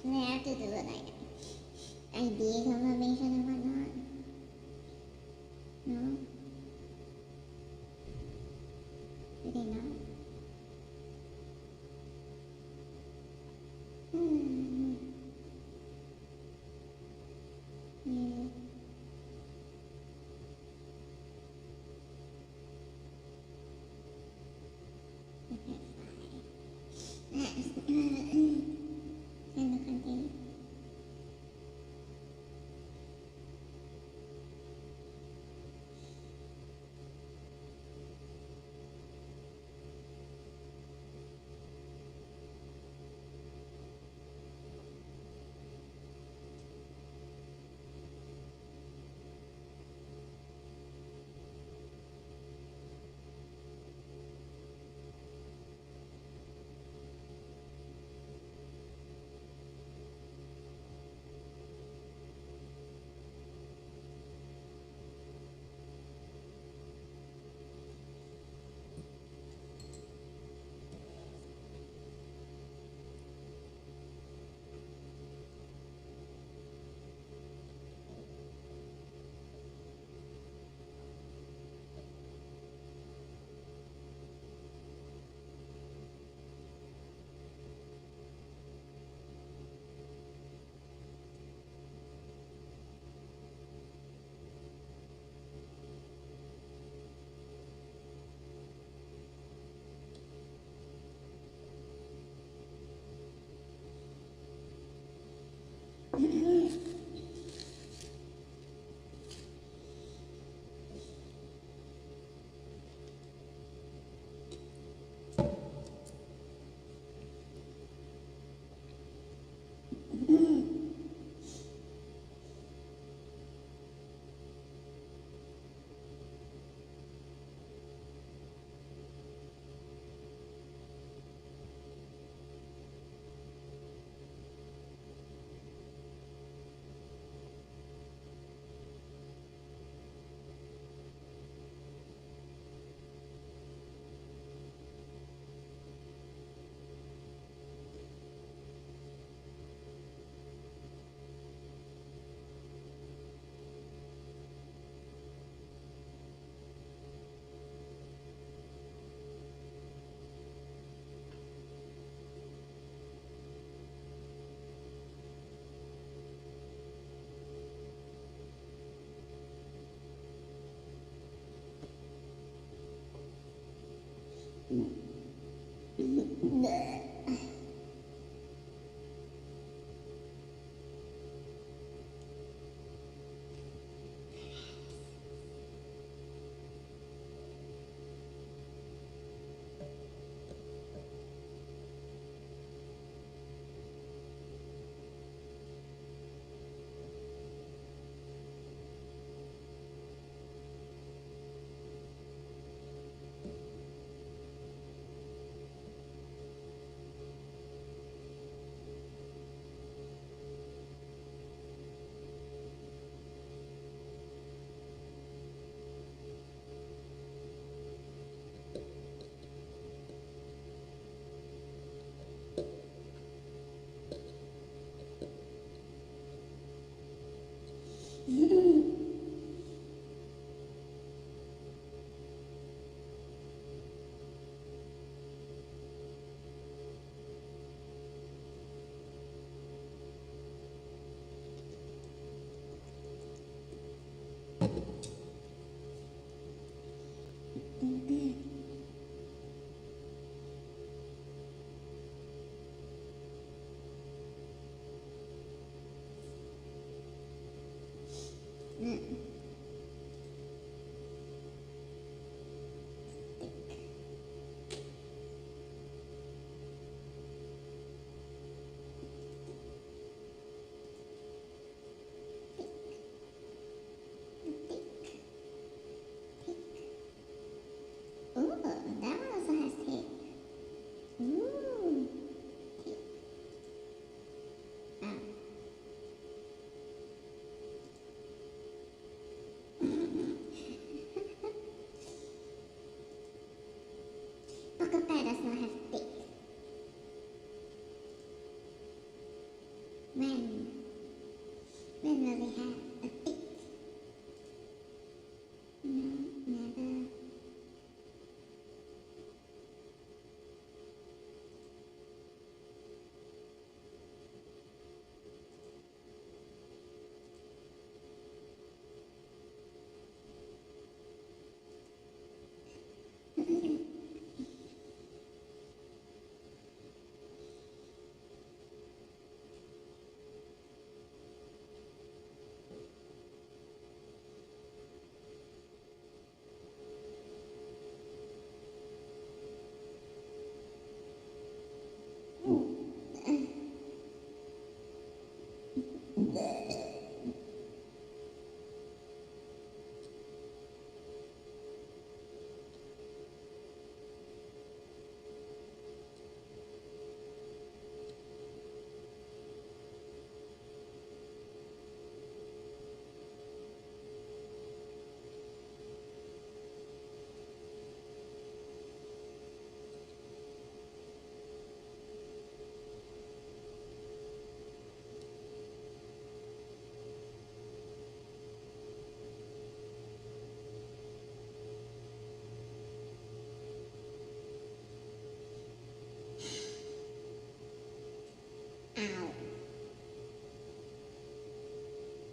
I have to do it like ID confirmation and whatnot. No? Do they know? Yeah. Okay, fine. Send the content. Ooh, that one also has tape. Ooh, tape. Oh. Pocket Pie does not have tape. When? When will we have a tape? No, never. Ow.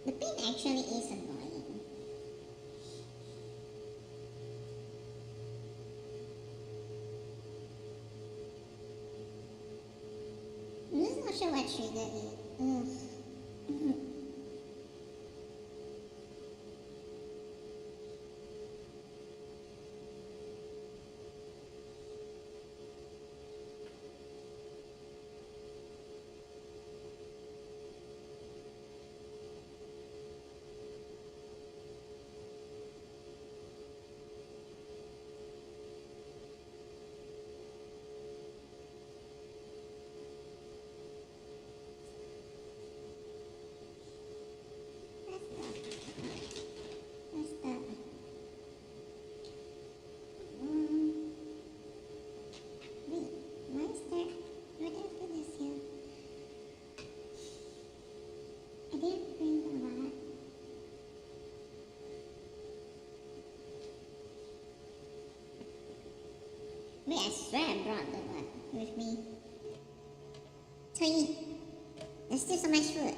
The pin actually is annoying. I'm just not sure what triggered it. Ugh. What's that? Wait, why is there? Where did I put this here? I didn't bring the wallet. Wait, I swear I brought the wallet with me. Toy, there's still so much food.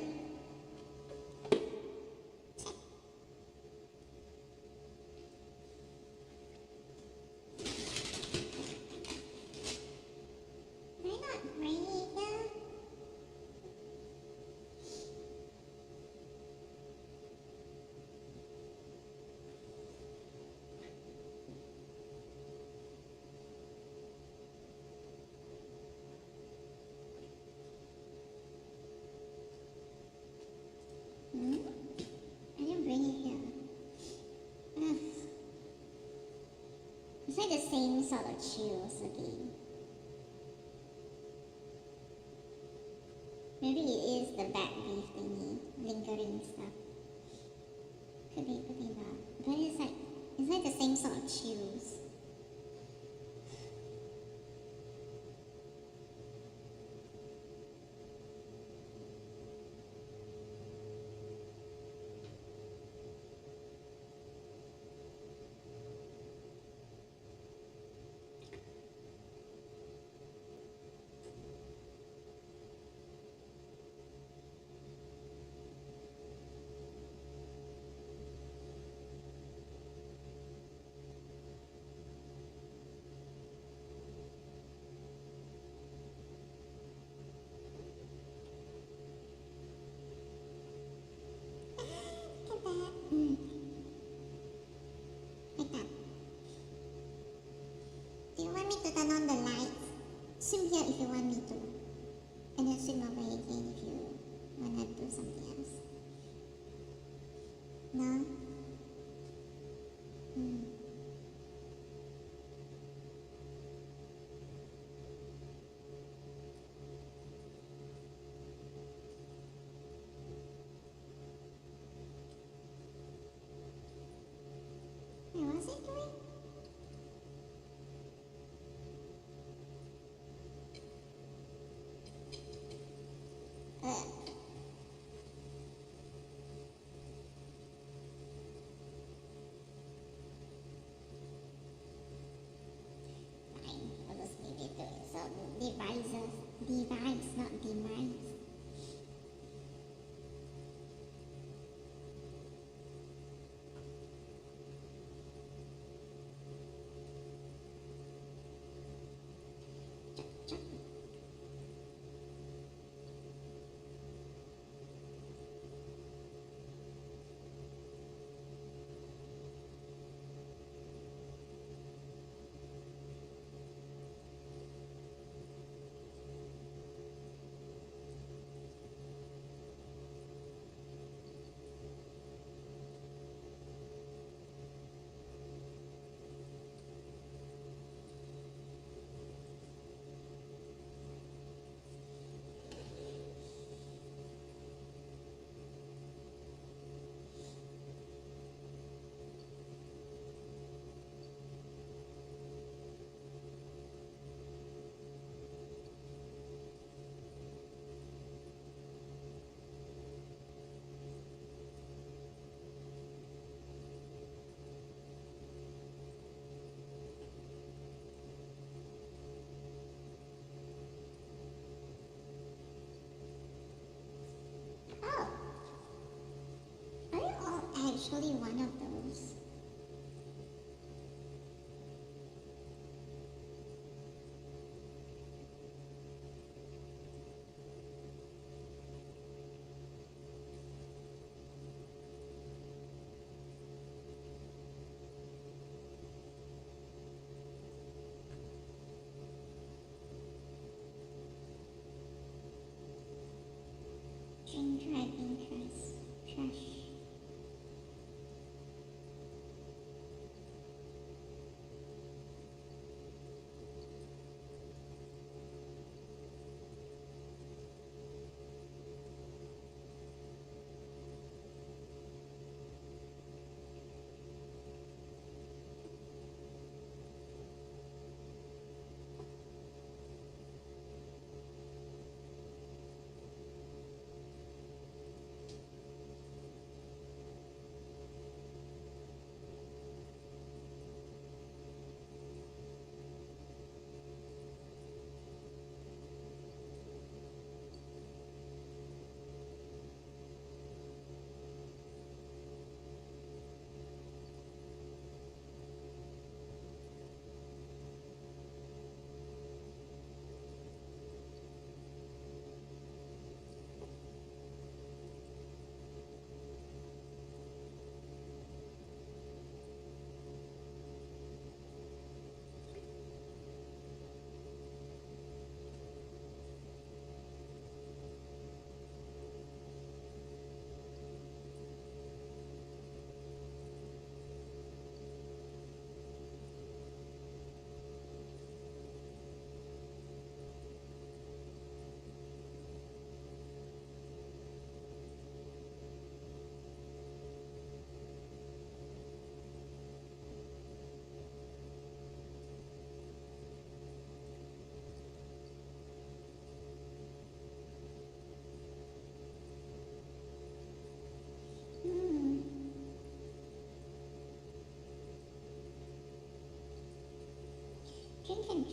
same sort of chills again. Maybe it is the bad leaf thingy, lingering stuff. Could be not. But it's like the same sort of chills. Look at that. Like that. Do you want me to turn on the lights? Swim here if you want me to. And then swim away again if you want to do something else. No? Wait, what's it doing? Fine, I'll just leave it to it. So, device, not demise. Oh! Are you all actually one of those? Drink driving trash.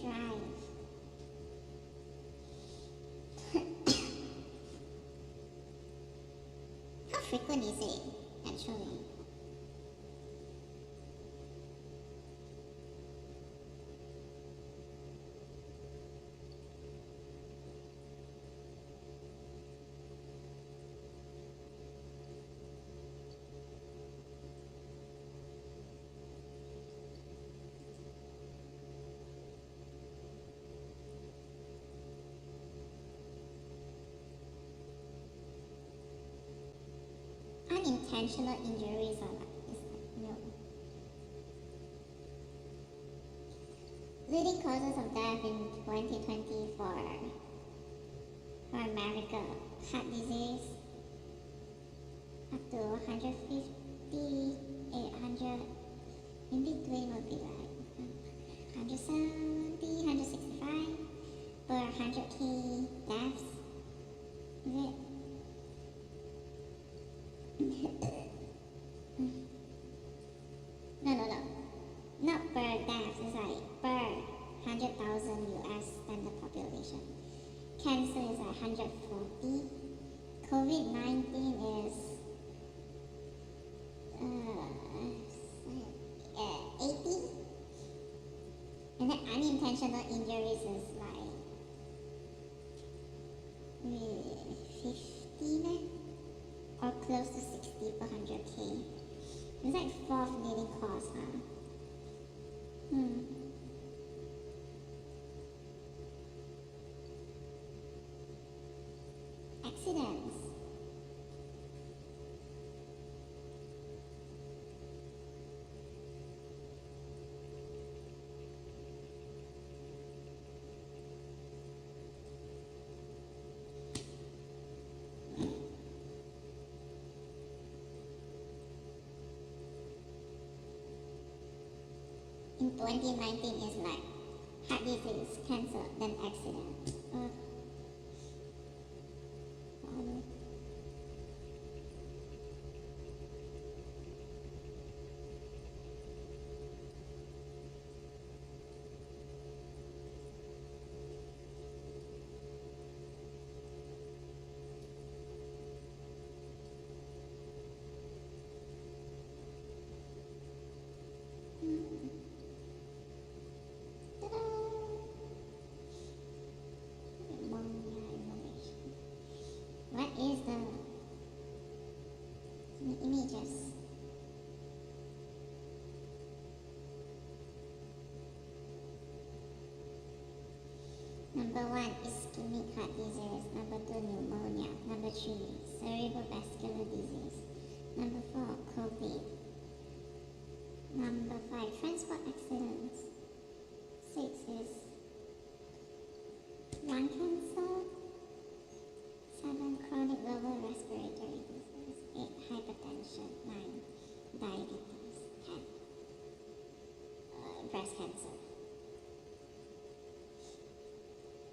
drive. How frequent is it, actually? Unintentional injuries are like, it's like, no. Leading causes of death in 2020 for America: heart disease, up to 150, 800, in between would be like 170, 165 per 100k deaths. Is it? No. Not per death, it's like per 100,000 US standard population. Cancer is like 140. COVID-19 is 80. And then unintentional injuries is like 50 or close to 60 per 100k. It's like fourth leading cause, huh? Accidents. In 2019 is like heart disease, cancer, then accident. What is the images? Number 1, ischemic heart disease. Number 2, pneumonia. Number 3, cerebrovascular disease. Number 4, COVID. Number 5, transport accidents. 6 is lung cancer. 7, chronic lower respiratory disease. 8, hypertension. 9, diabetes. 10, breast cancer.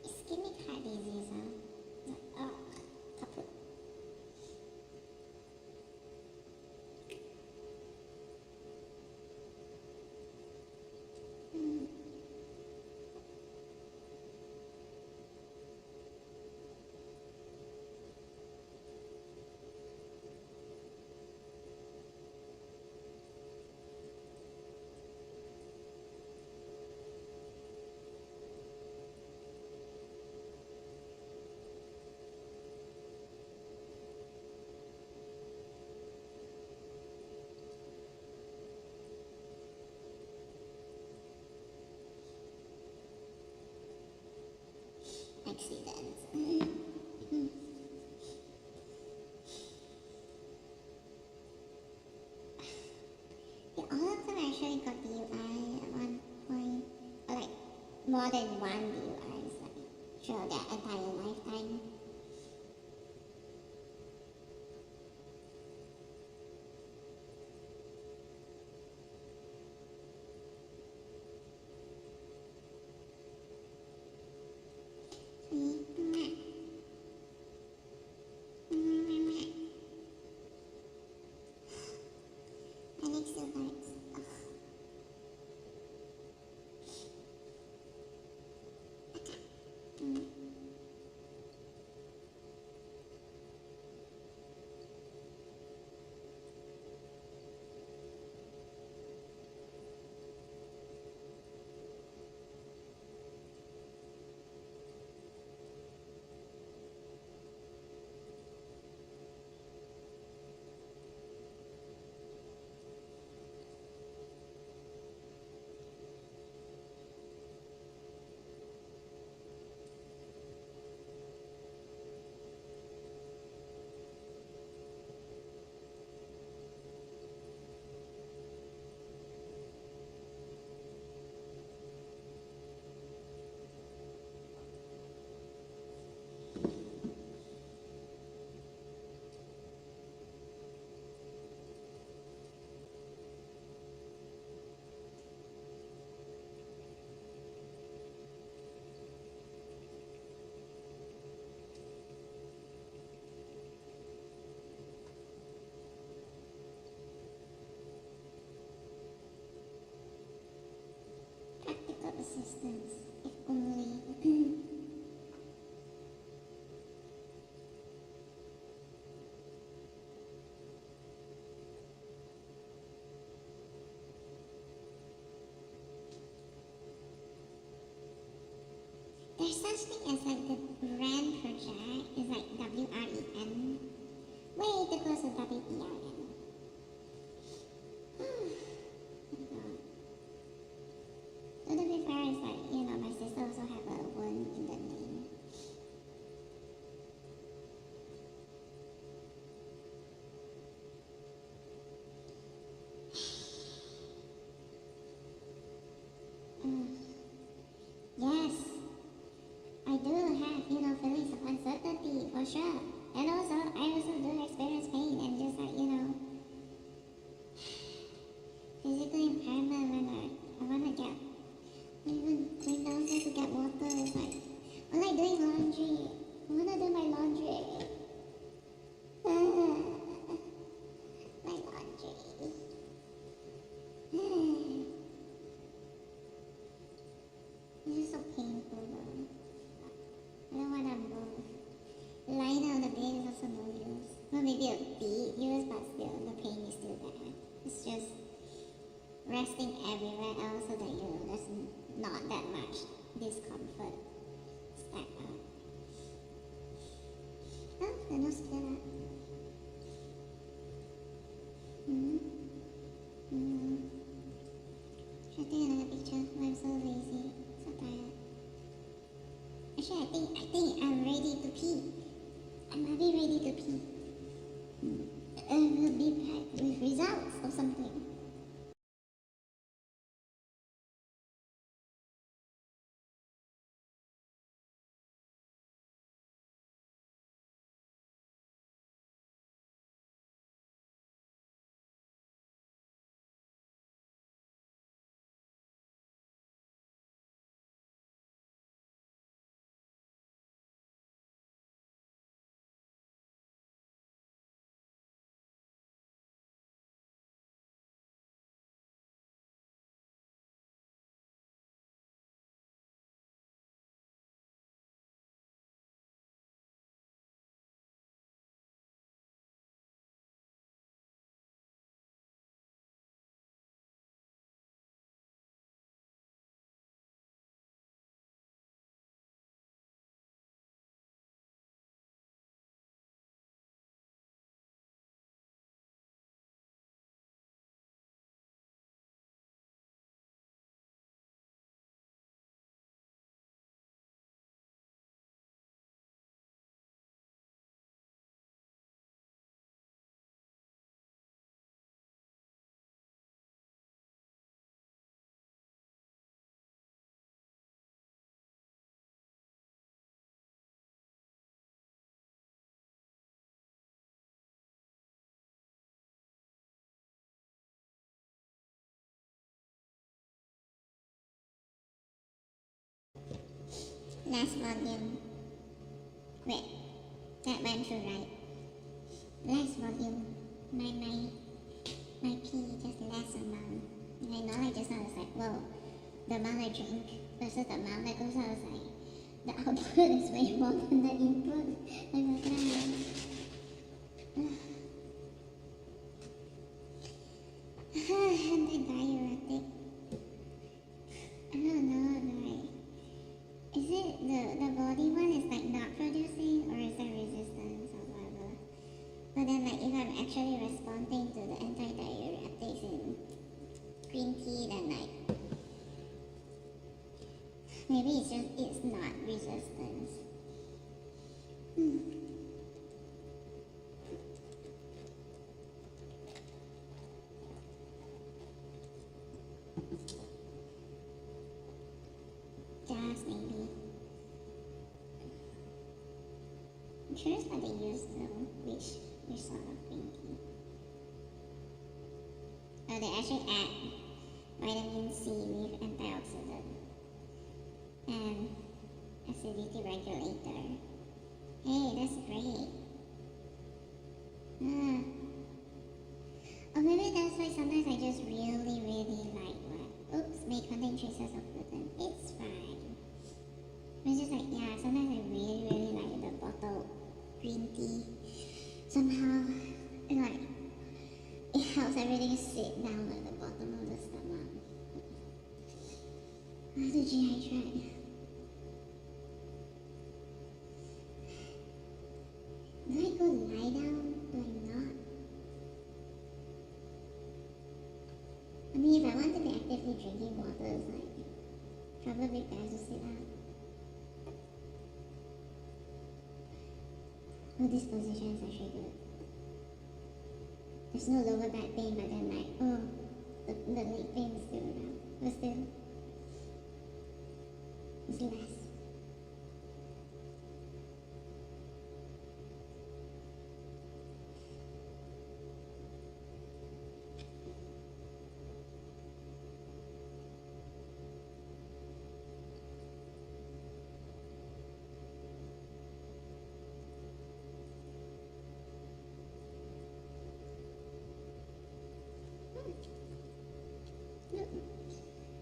Ischemic heart disease, kaput. Accidents. Yeah, all of them actually got DUI at one point, or like more than one DUIs, like throughout their entire lifetime. Alex still hurts. use, but still the pain is still there. It's just resting everywhere else so that there's not that much discomfort. It's like that. Oh, the nose cleared up. Should I take another picture? I'm so lazy, so tired. Actually, I think I'm ready to pee. I might be ready to pee. I will be back with results or something. Last volume. Wait, that went through right. Last volume. My pee just less amount. And I know I just now was like, whoa, the amount I drink versus the amount that goes out, I was like, the output is way more than the input. I'm like, Anti-diuretic. I don't know, like, is it the body one is like not producing, or is there resistance or whatever? But then like if I'm actually responding to the anti-diuretics in green tea, then like maybe it's not resistance. Just maybe. I'm curious what they use though, which sort of green tea. Oh, they actually add vitamin C with antioxidant and acidity regulator. Hey, that's great. Or maybe that's why sometimes I just really like what? Oops, may contain traces of gluten. It's fine. It's just like, yeah, sometimes I really like the bottled green tea. Somehow, it helps everything sit down at the bottom of the stomach. The GI tract. Do I go lie down? Do I not? I mean, if I want to be actively drinking water, it's like probably better to sit down. Oh, this position is actually good. There's no lower back pain, but then like, oh, the leg pain is still around. But still, it's less. Look,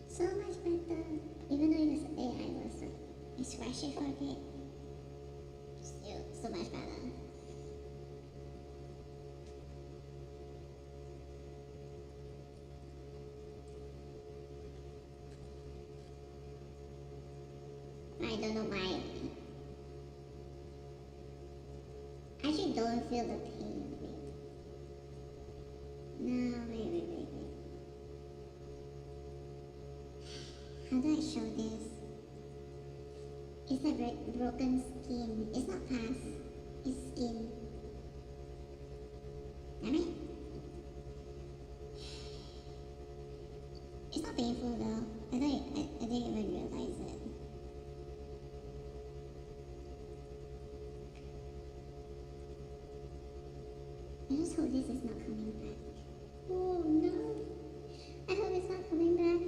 so much better. Even though yesterday I was like, scratchy for a bit, still so much better. don't know why. I actually don't feel the pain. Wait. No, wait. How do I show this? It's like broken skin. It's not pus. It's skin. Damn it. It's not painful though. I didn't even realize it. I just hope this is not coming back. Oh no. I hope it's not coming back.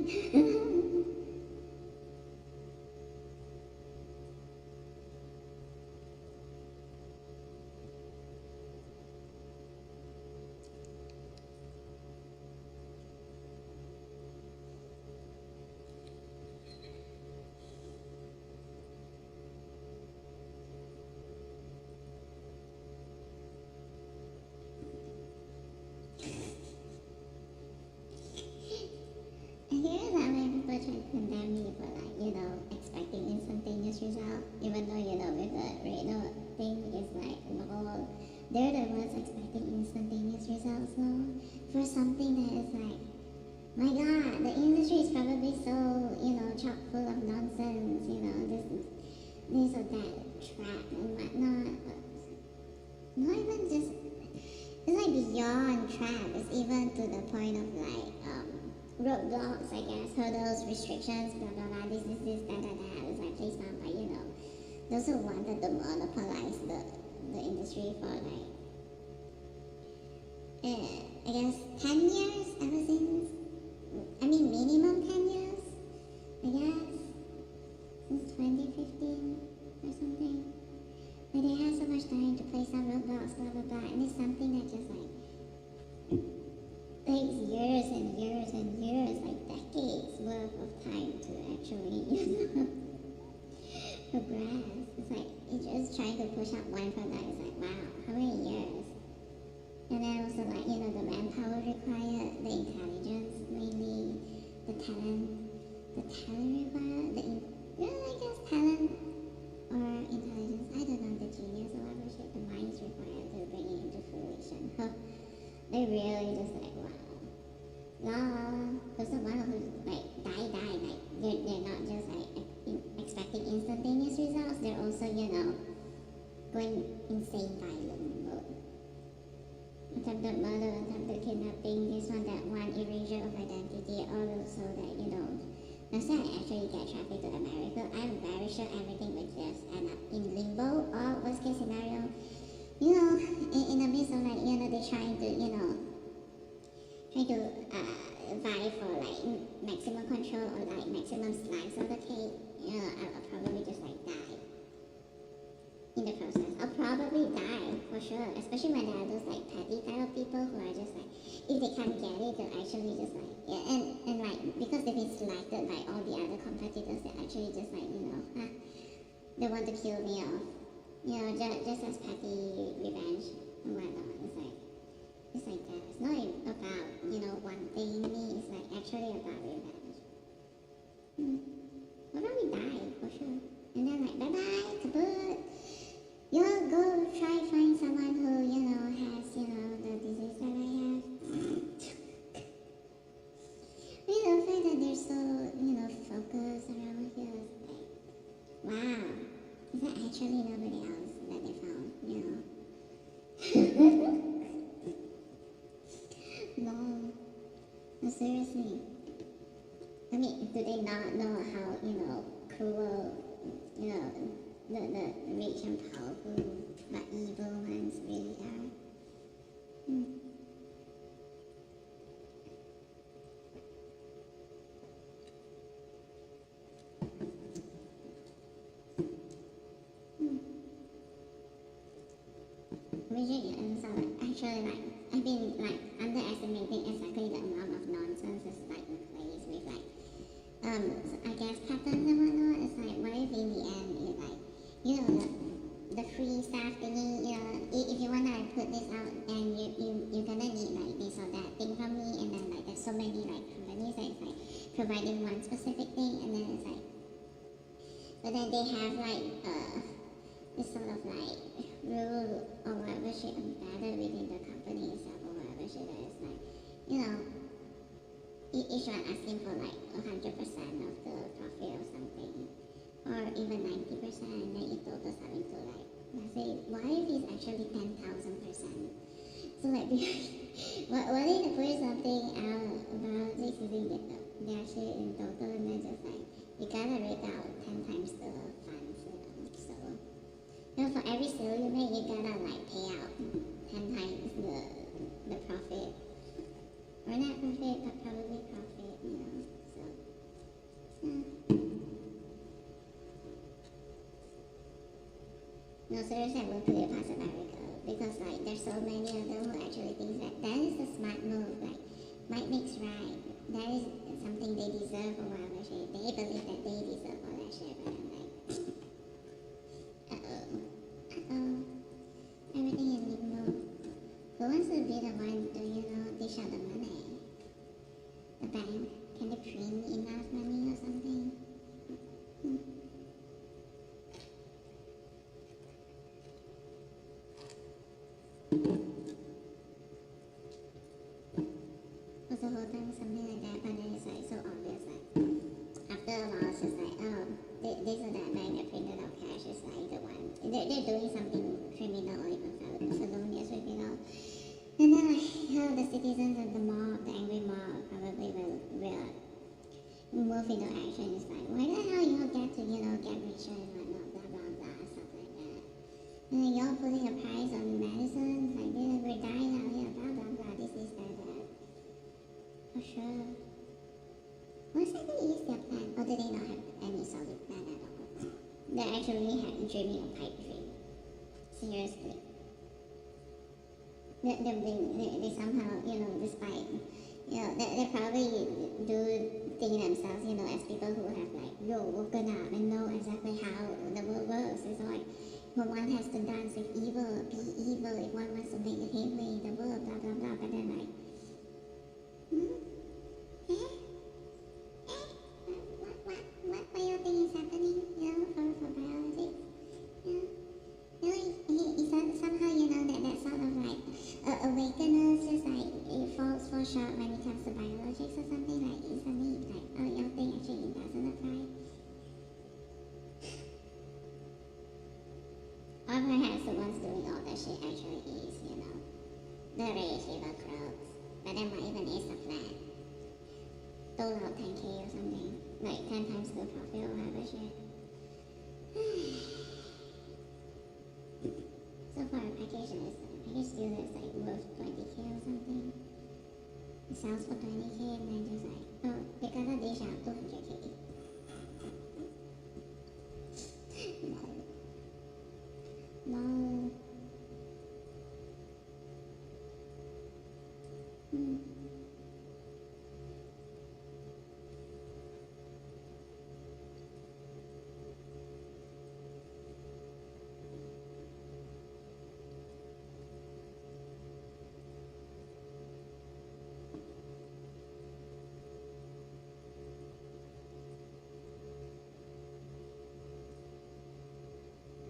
Here's how many people try to condemn me for expecting instantaneous result, even though with the Reno thing is like no, they're the ones expecting instantaneous results now for something that is like, my God, the industry is probably so chock full of nonsense, this or that trap and whatnot, but not even just. It's like beyond trap. It's even to the point of roadblocks, I guess, hurdles, restrictions, blah blah blah, this, that. It's like, please not, but those who wanted to monopolize the industry for I guess 10 years ever since, minimum 10 years, I guess, since 2015 or something. But they have so much time to place some roadblocks, blah blah blah, and it's something that just takes years and years and years, like decades worth of time to actually, progress. It's like, it's just trying to push out one product. It's like, wow, how many years? And then also the manpower required, the intelligence mainly, the talent required, I guess talent or intelligence, I don't know, the genius or whatever shit, the mind is required to bring it into fruition. They really just wow. Because the one who die, they're not just expecting instantaneous results, they're also, going insane violent mode. Attempted murder, attempted kidnapping, this one, that one, erasure of identity, all so that, let's say I actually get trafficked to America, I'm very sure everything would just end up in limbo, or worst case scenario, in the midst of they're trying to, vie for maximum control or maximum slice of the cake, I'll probably just die in the process. I'll probably die for sure, especially when there are those petty type of people who are just if they can't get it, they'll actually just and because they've been selected by all the other competitors, they actually just they want to kill me off, just as petty revenge and whatnot. It's like that. It's not about, wanting me. It's actually about revenge. I'll probably die for sure. And then bye-bye, kaput. Go try find someone who, has, the disease that I have. The fact that they're so, focused around here is wow. Is that actually nobody else that they found, No, seriously. Do they not know how, cruel, the rich and powerful but evil ones really are? And so actually I've been underestimating exactly the amount of nonsense that's in place with I guess patterns and whatnot. It's what if in the end the free staff thingy, if you wanna put this out and you're gonna need this or that thing from me, and then there's so many companies that providing one specific thing, and then it's But then they have like this sort of like rule or whatever shit embedded within the company itself or whatever shit that is like, you know, each one asking for like 100% of the profit or something, or even 90%, and then it totals up into like, let's say, what if it's actually 10,000%? So like, what if they put something out about this using their shit in total, and then just like, you gotta rate out 10 times the funds, you know, so, you know, for every sale you make, you gotta like pay out 10 times the profit. Or not profit, but probably profit, you know, so. No, seriously, I won't put it past America, because like, there's so many of them who actually think that is a smart move, like, might makes right, that is something they deserve or whatever shit, they believe that they deserve all that shit, but I'm like, everything is limbo. Who wants to be the one to, you know, dish out the money? The bank? Can they print enough money or something? Was the whole time something like that, but then it's like so obvious, like after a while it's just like, oh, this or that bank that printed out cash is like the one. They're doing something criminal or even felonious with it all. And then like, the citizens and the mob, the angry mob, probably will move into action. It's like, why the hell you get to, you know, get richer and whatnot, blah blah blah, stuff like that. And then y'all putting a price on medicine, like we're dying out here, blah blah blah, this is that. For sure. What exactly is their plan? Or do they not have any solid plan at all? They're actually dreaming a pipe dream. Seriously. They somehow, you know, despite, you know, they probably do think themselves, you know, as people who have like, woken up and know exactly how the world works. It's like, when one has to dance with evil, be evil if one wants to make a headway in the world, blah blah blah, but then like, what do you think is happening, you know, for biology? You know, somehow, you know, that sort of like, awakeners just like, it falls short when it comes to biologics or something, like, suddenly, like, oh, your thing actually doesn't apply. Or perhaps the ones doing all that shit actually is, you know, the rich evil crowds. But then what even is the plan? Dole out 10k or something, like 10 times the profit or whatever shit. So far, package deal is like worth 20k or something. It sells for 20k and then just like, oh, they gotta dish out 200k. No.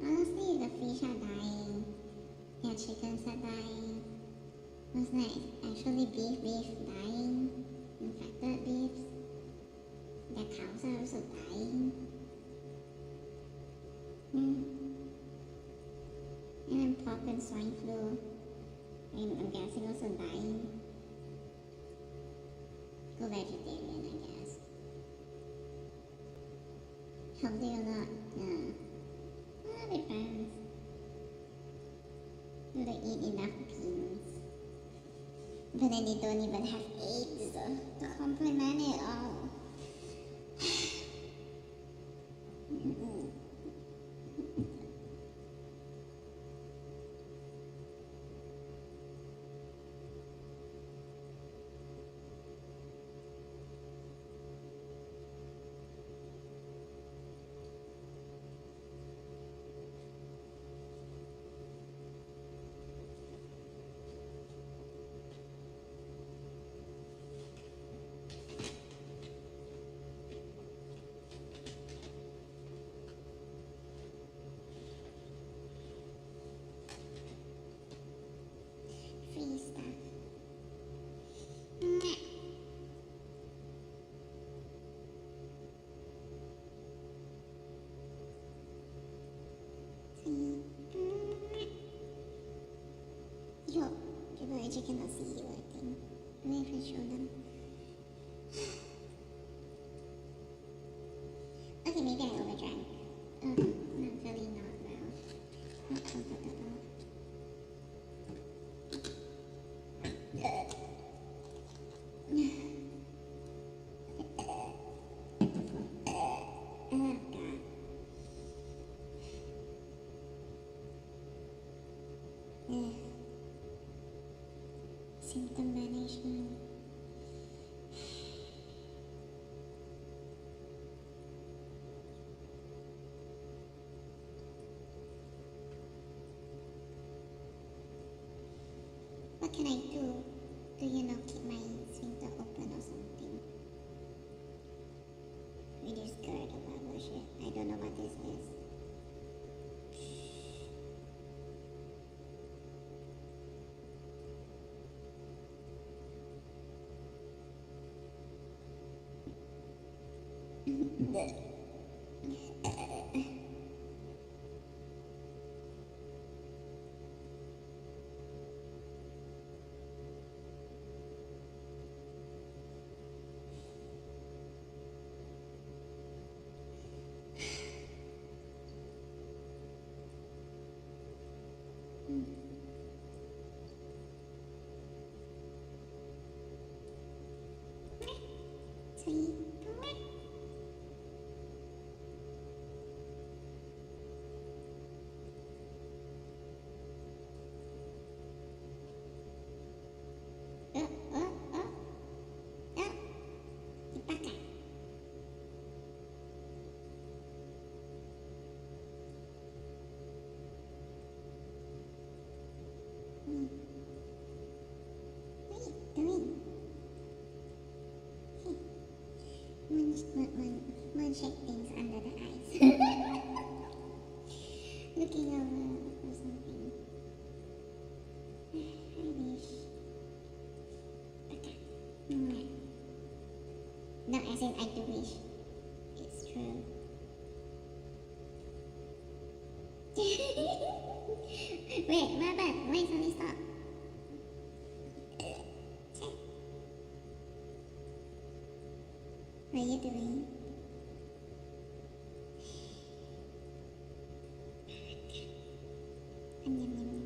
Honestly, the fish are dying, their chickens are dying. What's next? Actually, beef dying, infected beef. Their cows are also dying. And then pork and swine flu, I'm guessing also dying. Go vegetarian, I guess. Healthy or not? Yeah. Well, it depends. Do they eat enough beans? But then they don't even have eggs to complement it all. actually cannot see you, I think. Maybe if I show them. Okay, maybe I overdrank. Not really not well. Not comfortable. Oh god. Symptom management. What can I do to, keep my sphincter open or something? Reduce GERD or whatever shit. I don't know what this is. Sweet. Dibakar. What are you doing? Moonshake things under the eyes. Looking over or something. I wish. Okay. No, as in I do wish. It's true. Wait, what happened? Why suddenly stop? What are you doing? Yum, yum, yum, yum.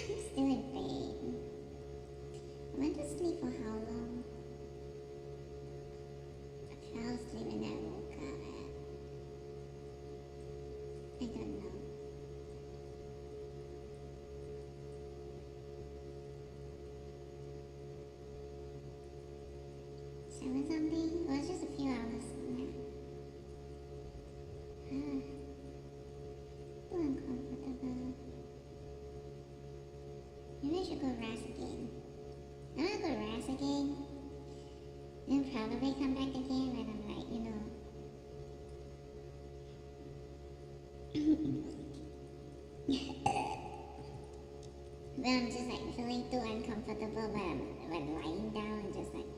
I'm still in pain. I went to sleep for how long? I fell asleep and I woke up at... I don't know. Seven something? It was just a few hours. Yeah. Too uncomfortable. Maybe I should go rest again. I'm gonna go rest again. Then probably come back again when I'm like, when I'm just like feeling too uncomfortable when lying down and just like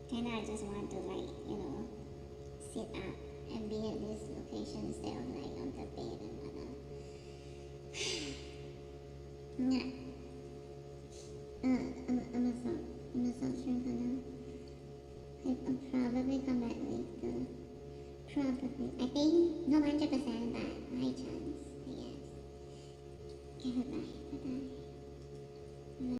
kinda I just want to like, sit up and be at this location instead of like on the bed and whatnot. Yeah. I'm gonna stop stream for now. I'll probably come back later. Probably. I think, no 100%, but high chance, I guess. Okay, bye-bye. Bye-bye.